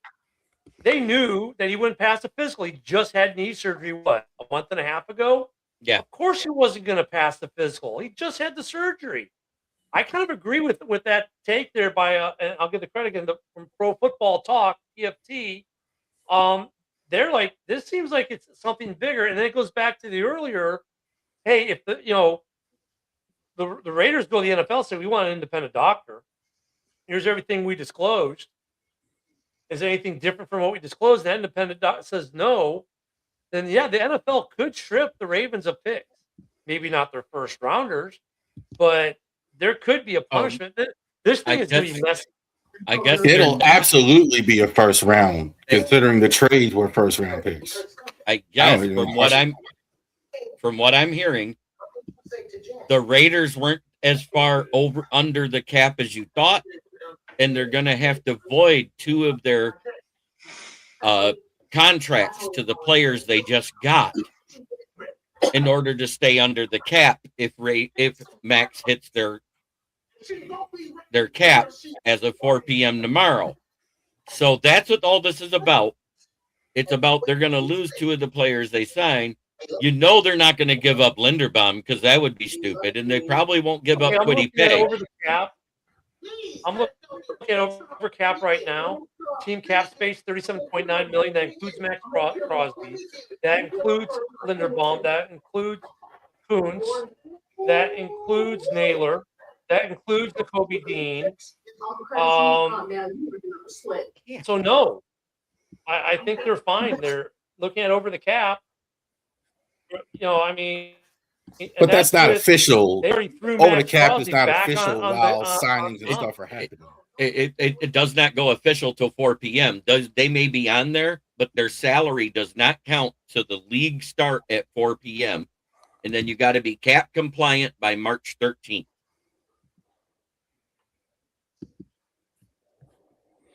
Speaker 5: they knew that he wouldn't pass the physical. He just had knee surgery, a month and a half ago?
Speaker 3: Yeah.
Speaker 5: Of course he wasn't going to pass the physical. He just had the surgery. I kind of agree with that take there by, and I'll give the credit again from Pro Football Talk, PFT. They're like, this seems like it's something bigger. And then it goes back to the earlier, hey, if the Raiders go to the NFL, say we want an independent doctor. Here's everything we disclosed. Is there anything different from what we disclosed? The independent doctor says no. Then yeah, the NFL could strip the Ravens of picks. Maybe not their first rounders, but there could be a punishment. This thing is going to be messy.
Speaker 3: I guess
Speaker 4: it'll absolutely be a first round, considering the trades were first round picks.
Speaker 3: I guess from what I'm hearing, the Raiders weren't as far under the cap as you thought, and they're going to have to void 2 of their contracts to the players they just got in order to stay under the cap if Max hits their cap as of 4 p.m. tomorrow. So that's what all this is about. It's about they're going to lose 2 of the players they sign. You know they're not going to give up Linderbaum because that would be stupid, and they probably won't give up
Speaker 5: Okay, I'm
Speaker 3: Quiddy
Speaker 5: looking at
Speaker 3: Pay.
Speaker 5: over the cap. I'm looking at over cap right now. Team cap space 37.9 million. That includes Max Crosby. That includes Linderbaum. That includes Kuntz. That includes Naylor. That includes the Kobe Dean. So no, I think they're fine. They're looking at over the cap. You know, I mean, and
Speaker 4: But that's not
Speaker 5: with-
Speaker 4: official.
Speaker 5: They already threw
Speaker 4: Over the
Speaker 5: Max
Speaker 4: cap
Speaker 5: Crosby
Speaker 4: is not
Speaker 5: back
Speaker 4: official
Speaker 5: on
Speaker 4: while
Speaker 5: the,
Speaker 4: signings and
Speaker 5: on-
Speaker 4: stuff are happening.
Speaker 3: It does not go official till 4 p.m. They may be on there, but their salary does not count to the league start at 4 p.m. And then you got to be cap compliant by March 13th.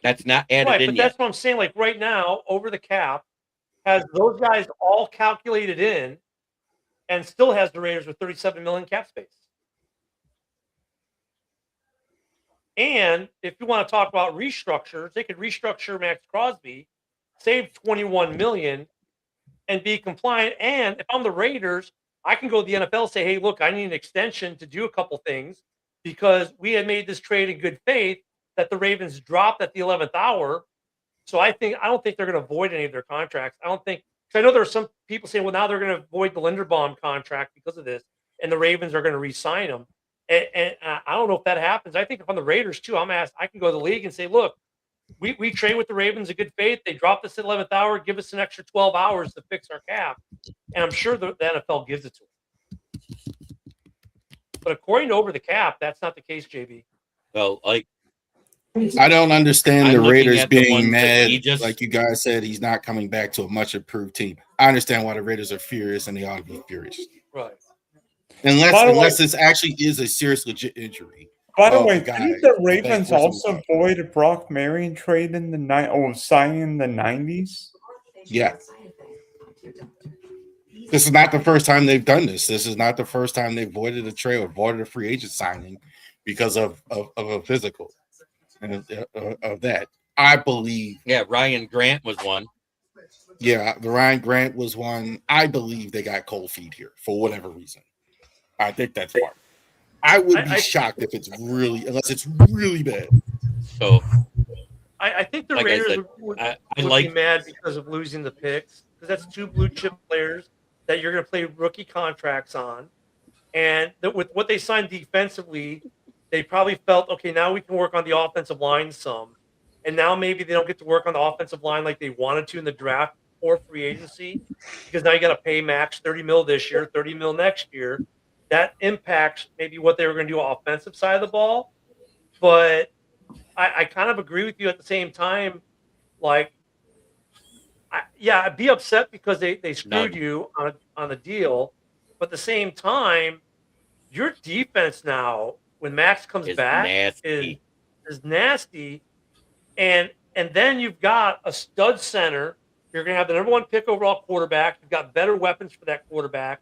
Speaker 3: That's not added
Speaker 5: Right,
Speaker 3: in
Speaker 5: but
Speaker 3: yet.
Speaker 5: that's what I'm saying. Like right now, over the cap has those guys all calculated in, and still has the Raiders with 37 million cap space. And if you want to talk about restructures, they could restructure Max Crosby, save 21 million, and be compliant. And if I'm the Raiders, I can go to the NFL and say, "Hey, look, I need an extension to do a couple things because we had made this trade in good faith that the Ravens dropped at the 11th hour." So I don't think they're going to void any of their contracts. I don't think, because I know there are some people saying, well, now they're going to void the Linderbaum contract because of this, and the Ravens are going to re-sign him. And I don't know if that happens. I think if I'm the Raiders too, I can go to the league and say, look, we trade with the Ravens in good faith. They dropped us at 11th hour, give us an extra 12 hours to fix our cap. And I'm sure the NFL gives it to them. But according to over the cap, that's not the case, JB.
Speaker 3: Well, like,
Speaker 4: I don't understand
Speaker 3: I'm
Speaker 4: the
Speaker 3: looking
Speaker 4: Raiders
Speaker 3: at the ones
Speaker 4: being
Speaker 3: that
Speaker 4: mad.
Speaker 3: he just-
Speaker 4: Like you guys said, he's not coming back to a much improved team. I understand why the Raiders are furious, and they ought to be furious.
Speaker 5: Right.
Speaker 1: By the
Speaker 4: Unless this actually is a serious, legit injury.
Speaker 1: By the
Speaker 4: Oh,
Speaker 1: way,
Speaker 4: guy.
Speaker 1: didn't the Ravens
Speaker 4: Thank you.
Speaker 1: also void a Brock Marion trade in the signing in the 90s?
Speaker 4: Yeah. This is not the first time they've done this. This is not the first time they've voided a trade or voided a free agent signing because of a physical and of that. I believe.
Speaker 3: yeah, Ryan Grant was one.
Speaker 4: Yeah, the Ryan Grant was one. I believe they got cold feet here for whatever reason. I think that's part. I would be shocked if it's unless it's really bad.
Speaker 3: So
Speaker 5: I think the
Speaker 3: Like I
Speaker 5: Raiders
Speaker 3: said,
Speaker 5: would
Speaker 3: I
Speaker 5: be
Speaker 3: like
Speaker 5: mad because of losing the picks, because that's 2 blue chip players that you're going to play rookie contracts on. And with what they signed defensively, they probably felt, okay, now we can work on the offensive line some. And now maybe they don't get to work on the offensive line like they wanted to in the draft or free agency, because now you got to pay Max 30 mil this year, 30 mil next year. That impacts maybe what they were going to do on the offensive side of the ball. But I kind of agree with you at the same time. Like, I'd be upset because they screwed you on the deal. But at the same time, your defense now, when Max comes
Speaker 3: Is
Speaker 5: back,
Speaker 3: nasty.
Speaker 5: is nasty. And then you've got a stud center. You're going to have the number 1 pick overall quarterback. You've got better weapons for that quarterback.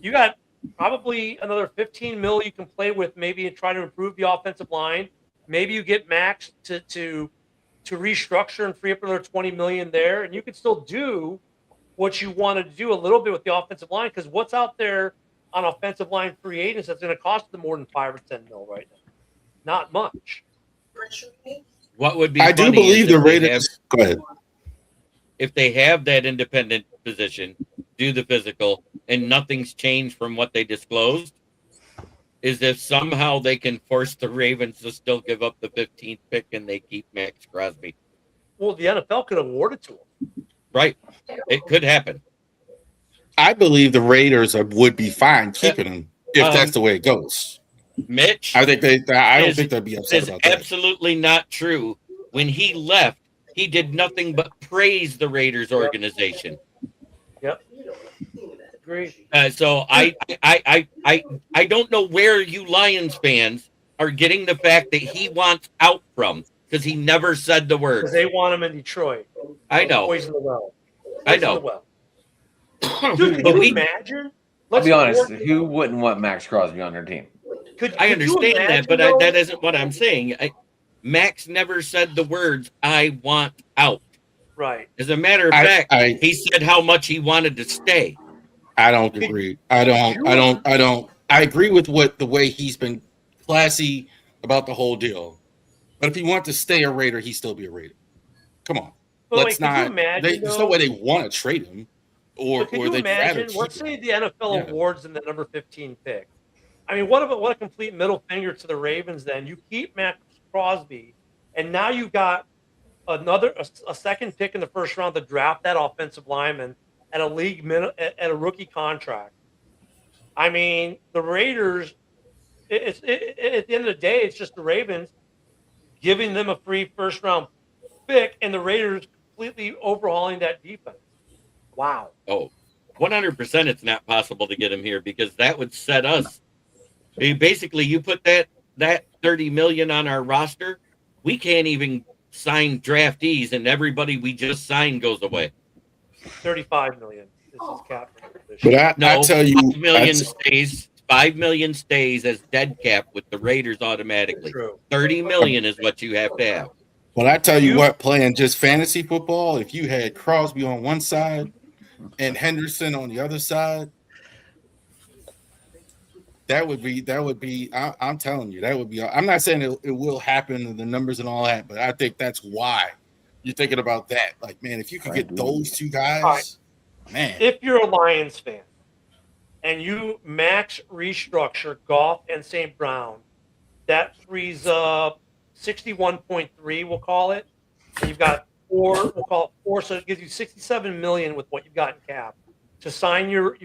Speaker 5: You got probably another 15 mil you can play with, maybe, and try to improve the offensive line. Maybe you get Max to restructure and free up another 20 million there, and you could still do what you wanted to do a little bit with the offensive line, because what's out there on offensive line free agents that's going to cost them more than 5 or 10 mil right now? Not much.
Speaker 3: what would be
Speaker 4: I do
Speaker 3: funny
Speaker 4: believe
Speaker 3: is
Speaker 4: the
Speaker 3: if they
Speaker 4: Raiders.
Speaker 3: have-
Speaker 4: Go ahead.
Speaker 3: if they have that independent position, do the physical, and nothing's changed from what they disclosed, is if somehow they can force the Ravens to still give up the 15th pick and they keep Max Crosby.
Speaker 5: Well, the NFL could award it to them.
Speaker 3: Right. It could happen.
Speaker 4: I believe the Raiders would be fine keeping him if that's the way it goes.
Speaker 3: Mitch,
Speaker 4: I think I don't
Speaker 3: is-
Speaker 4: think they'd be upset
Speaker 3: is
Speaker 4: about that.
Speaker 3: absolutely not true. When he left, he did nothing but praise the Raiders organization.
Speaker 5: Yep. Agree.
Speaker 3: So I don't know where you Lions fans are getting the fact that he wants out from, because he never said the
Speaker 5: Because
Speaker 3: words.
Speaker 5: they want him in Detroit.
Speaker 3: I know.
Speaker 5: Poison the well.
Speaker 3: I
Speaker 5: Poison the
Speaker 3: know.
Speaker 5: well. Dude,
Speaker 3: But
Speaker 5: can
Speaker 3: we-
Speaker 5: you imagine?
Speaker 2: I'll be honest.
Speaker 5: Let's-
Speaker 2: Who wouldn't want Max Crosby on their team?
Speaker 5: Could
Speaker 3: I
Speaker 5: you
Speaker 3: understand that,
Speaker 5: imagine,
Speaker 3: but
Speaker 5: though?
Speaker 3: that isn't what I'm saying. Max never said the words, I want out.
Speaker 5: Right.
Speaker 3: As a matter of fact, he said how much he wanted to stay.
Speaker 4: I don't agree. I agree with the way he's been classy about the whole deal. But if he wanted to stay a Raider, he'd still be a Raider. Come on.
Speaker 5: But
Speaker 4: Let's
Speaker 5: wait, could you
Speaker 4: not.
Speaker 5: imagine,
Speaker 4: There's no way they want to trade him, or
Speaker 5: could you
Speaker 4: they'd rather
Speaker 5: imagine?
Speaker 4: keep
Speaker 5: Let's
Speaker 4: him.
Speaker 5: say the NFL
Speaker 4: Yeah.
Speaker 5: awards in the number 15 pick. I mean, what a complete middle finger to the Ravens. Then you keep Max Crosby, and now you got a second pick in the first round to draft that offensive lineman at a rookie contract. I mean, the Raiders. At the end of the day, it's just the Ravens giving them a free first round pick, and the Raiders completely overhauling that defense. Wow.
Speaker 3: Oh, 100% it's not possible to get him here because that would set us. Basically, you put that $30 million on our roster, we can't even sign draftees, and everybody we just signed goes away.
Speaker 5: $35 million. This is cap.
Speaker 4: But I tell you,
Speaker 3: 5 million stays. 5 million stays as dead cap with the Raiders automatically.
Speaker 5: True.
Speaker 3: 30 million is what you have to have.
Speaker 4: But I tell you what, playing just fantasy football, if you had Crosby on one side and Henderson on the other side, that would be. I'm telling you, that would be. I'm not saying it will happen, the numbers and all that, but I think that's why you're thinking about that. Like, man, if you could get those two guys, man.
Speaker 5: If you're a Lions fan and you max restructure Goff and St. Brown, that frees up 61.3, we'll call it. And you've got we'll call it 4, so it gives you 67 million with what you've got in cap to sign your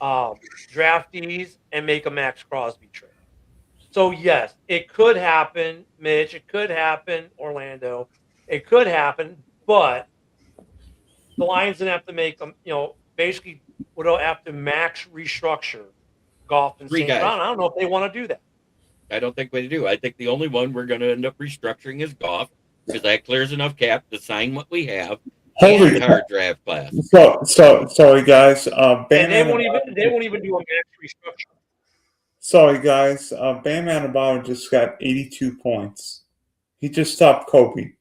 Speaker 5: draftees and make a Max Crosby trade. So yes, it could happen, Mitch. It could happen, Orlando. It could happen, but the Lions didn't have to make them. Basically would have to max restructure Goff and St. Brown. I don't know if they want to do that.
Speaker 3: I don't think we do. I think the only one we're going to end up restructuring is Goff because that clears enough cap to sign what we have.
Speaker 1: Holy
Speaker 3: and our draft class.
Speaker 1: So sorry guys.
Speaker 5: And they won't even do a max restructure.
Speaker 1: Sorry guys. Bam Adebayo just got 82 points. He just stopped Kobe.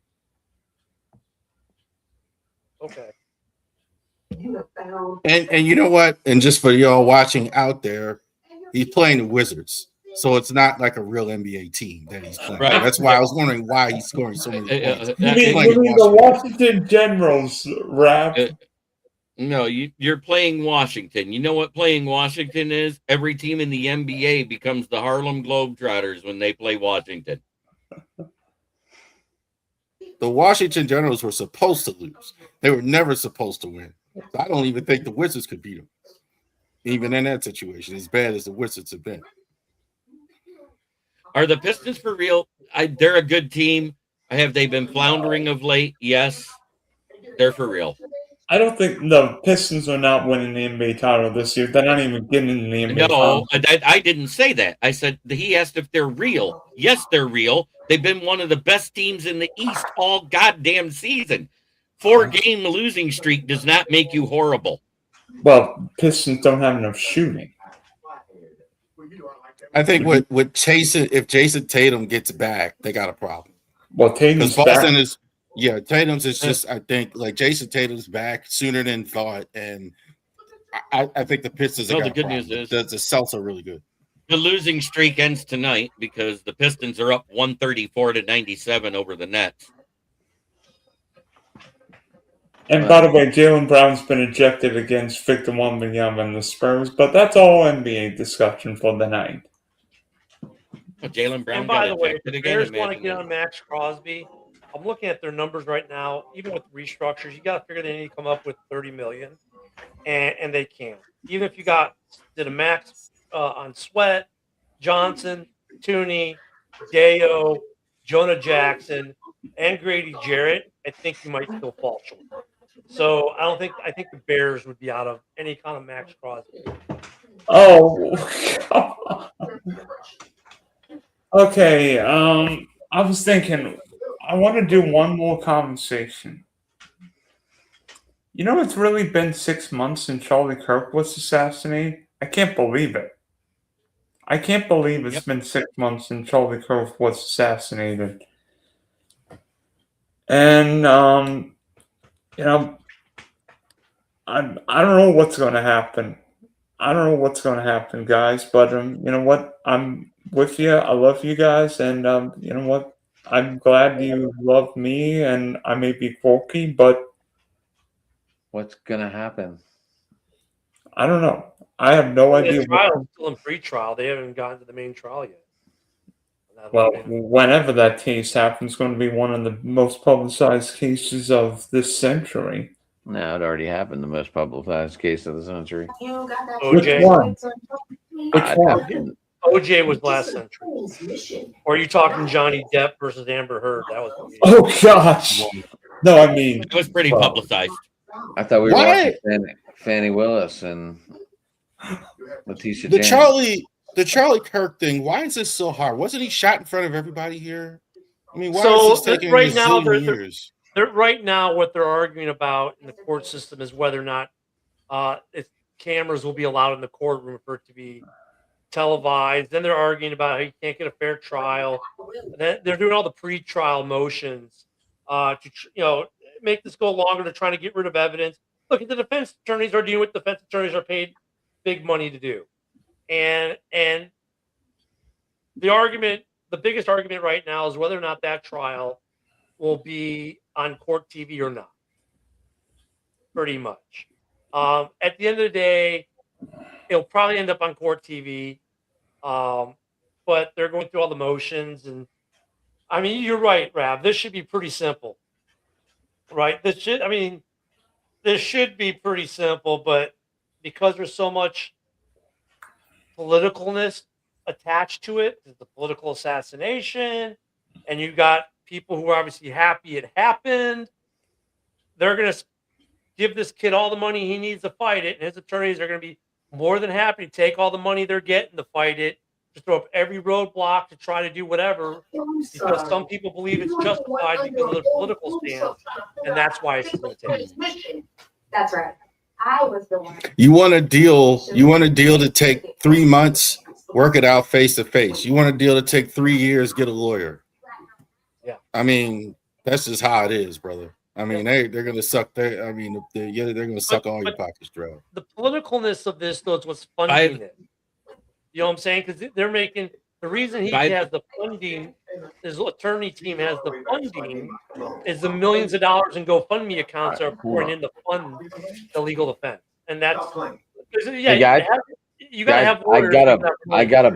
Speaker 5: Okay.
Speaker 4: And you know what? And just for y'all watching out there, he's playing the Wizards. So it's not like a real NBA team that he's playing.
Speaker 3: Right.
Speaker 4: That's why I was wondering why he's scoring so many points.
Speaker 1: You mean the Washington Generals, rap?
Speaker 3: No, you're playing Washington. You know what playing Washington is? Every team in the NBA becomes the Harlem Globetrotters when they play Washington.
Speaker 4: The Washington Generals were supposed to lose. They were never supposed to win. I don't even think the Wizards could beat them. Even in that situation, as bad as the Wizards have been.
Speaker 3: Are the Pistons for real? They're a good team. Have they been floundering of late? Yes. They're for real.
Speaker 1: I don't think the Pistons are not winning the NBA title this year. They're not even getting in the NBA
Speaker 3: No,
Speaker 1: title.
Speaker 3: I didn't say that. I said he asked if they're real. Yes, they're real. They've been one of the best teams in the East all goddamn season. 4-game losing streak does not make you horrible.
Speaker 1: Well, Pistons don't have enough shooting.
Speaker 4: I think with if Jason Tatum gets back, they got a problem.
Speaker 1: Well, Tatum's
Speaker 4: Because Boston
Speaker 1: back.
Speaker 4: Tatum's is just, I think, like Jason Tatum's back sooner than thought, and I think the Pistons.
Speaker 3: No,
Speaker 4: got
Speaker 3: the
Speaker 4: a
Speaker 3: good
Speaker 4: problem.
Speaker 3: news is
Speaker 4: the Celtics are really good.
Speaker 3: the losing streak ends tonight because the Pistons are up 134-97 over the Nets.
Speaker 1: And by the way, Jaylen Brown's been ejected against Victor Wembanyama and the Spurs, but that's all NBA discussion for the night.
Speaker 3: Jaylen Brown
Speaker 5: And by the
Speaker 3: got
Speaker 5: way, if
Speaker 3: ejected
Speaker 5: the
Speaker 3: again.
Speaker 5: Bears want to
Speaker 3: Imagine
Speaker 5: get
Speaker 3: that.
Speaker 5: on Max Crosby, I'm looking at their numbers right now. Even with restructures, you got to figure they need to come up with $30 million, and they can't. Even if you did a max on Sweat, Johnson, Tooney, Deo, Jonah Jackson, and Grady Jarrett, I think you might still fall short. So I think the Bears would be out of any kind of Max Crosby.
Speaker 1: Oh, okay. I was thinking, I want to do one more conversation. You know, it's really been 6 months since Charlie Kirk was assassinated. I can't believe it. I can't believe it's been 6 months since Charlie Kirk was assassinated. And you know, I don't know what's going to happen. I don't know what's going to happen, guys. But you know what? I'm with you. I love you guys, and you know what? I'm glad you love me, and I may be quirky, but
Speaker 2: What's gonna happen?
Speaker 1: I don't know. I have no idea.
Speaker 5: The trial is still in pre-trial. They haven't gotten to the main trial yet.
Speaker 1: Well, whenever that case happens, it's going to be one of the most publicized cases of this century.
Speaker 2: No, it already happened. The most publicized case of the century.
Speaker 1: Which
Speaker 5: OJ,
Speaker 1: one? Which
Speaker 2: I-
Speaker 1: one?
Speaker 5: OJ was last century. Or are you talking Johnny Depp versus Amber Heard? That was
Speaker 1: Oh gosh. No, I mean,
Speaker 3: It was pretty
Speaker 1: well,
Speaker 3: publicized.
Speaker 2: I thought we were
Speaker 4: Why-
Speaker 2: watching Fannie Willis and Letitia
Speaker 4: The
Speaker 2: James.
Speaker 4: Charlie Kirk thing. Why is this so hard? Wasn't he shot in front of everybody here? I mean, why
Speaker 5: So,
Speaker 4: is this taking
Speaker 5: right now,
Speaker 4: right
Speaker 5: they're-
Speaker 4: years?
Speaker 5: right now what they're arguing about in the court system is whether or not if cameras will be allowed in the courtroom for it to be televised. Then they're arguing about how you can't get a fair trial. And then they're doing all the pre-trial motions to make this go longer. They're trying to get rid of evidence. Look, the defense attorneys are doing what defense attorneys are paid big money to do, and the biggest argument right now is whether or not that trial will be on court TV or not. Pretty much. At the end of the day, it'll probably end up on court TV, but they're going through all the motions. And I mean, you're right, Rav. This should be pretty simple, right? This should be pretty simple, but because there's so much politicalness attached to it, the political assassination, and you got people who are obviously happy it happened, they're going to give this kid all the money he needs to fight it, and his attorneys are going to be more than happy to take all the money they're getting to fight it, to throw up every roadblock to try to do whatever, because some people believe it's justified because of their political stance, and that's why it's going to take.
Speaker 7: That's right. I was the one.
Speaker 4: You want a deal? You want a deal to take 3 months, work it out face to face. You want a deal to take 3 years, get a lawyer.
Speaker 5: Yeah.
Speaker 4: I mean, that's just how it is, brother. I mean, they're gonna suck. They're gonna suck all your pockets dry.
Speaker 5: The politicalness of this, though, is what's funding it. You know what I'm saying? Because they're making the reason he has the funding, his attorney team has the funding, is the millions of dollars in GoFundMe accounts are pouring in to fund the legal defense, and that's
Speaker 2: Hey, guys,
Speaker 5: you gotta have.
Speaker 2: I got a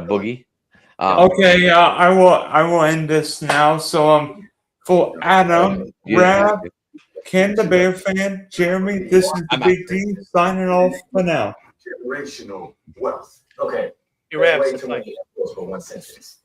Speaker 2: boogie.
Speaker 1: okay, I will end this now. So for Adam, Rab, Ken the Bear fan, Jeremy, this is the
Speaker 3: I'm
Speaker 1: Big D signing off for now.
Speaker 8: Generational wealth. Okay.
Speaker 5: Your abs,
Speaker 8: Way
Speaker 5: it's
Speaker 8: too
Speaker 5: like-
Speaker 8: many for one sentence.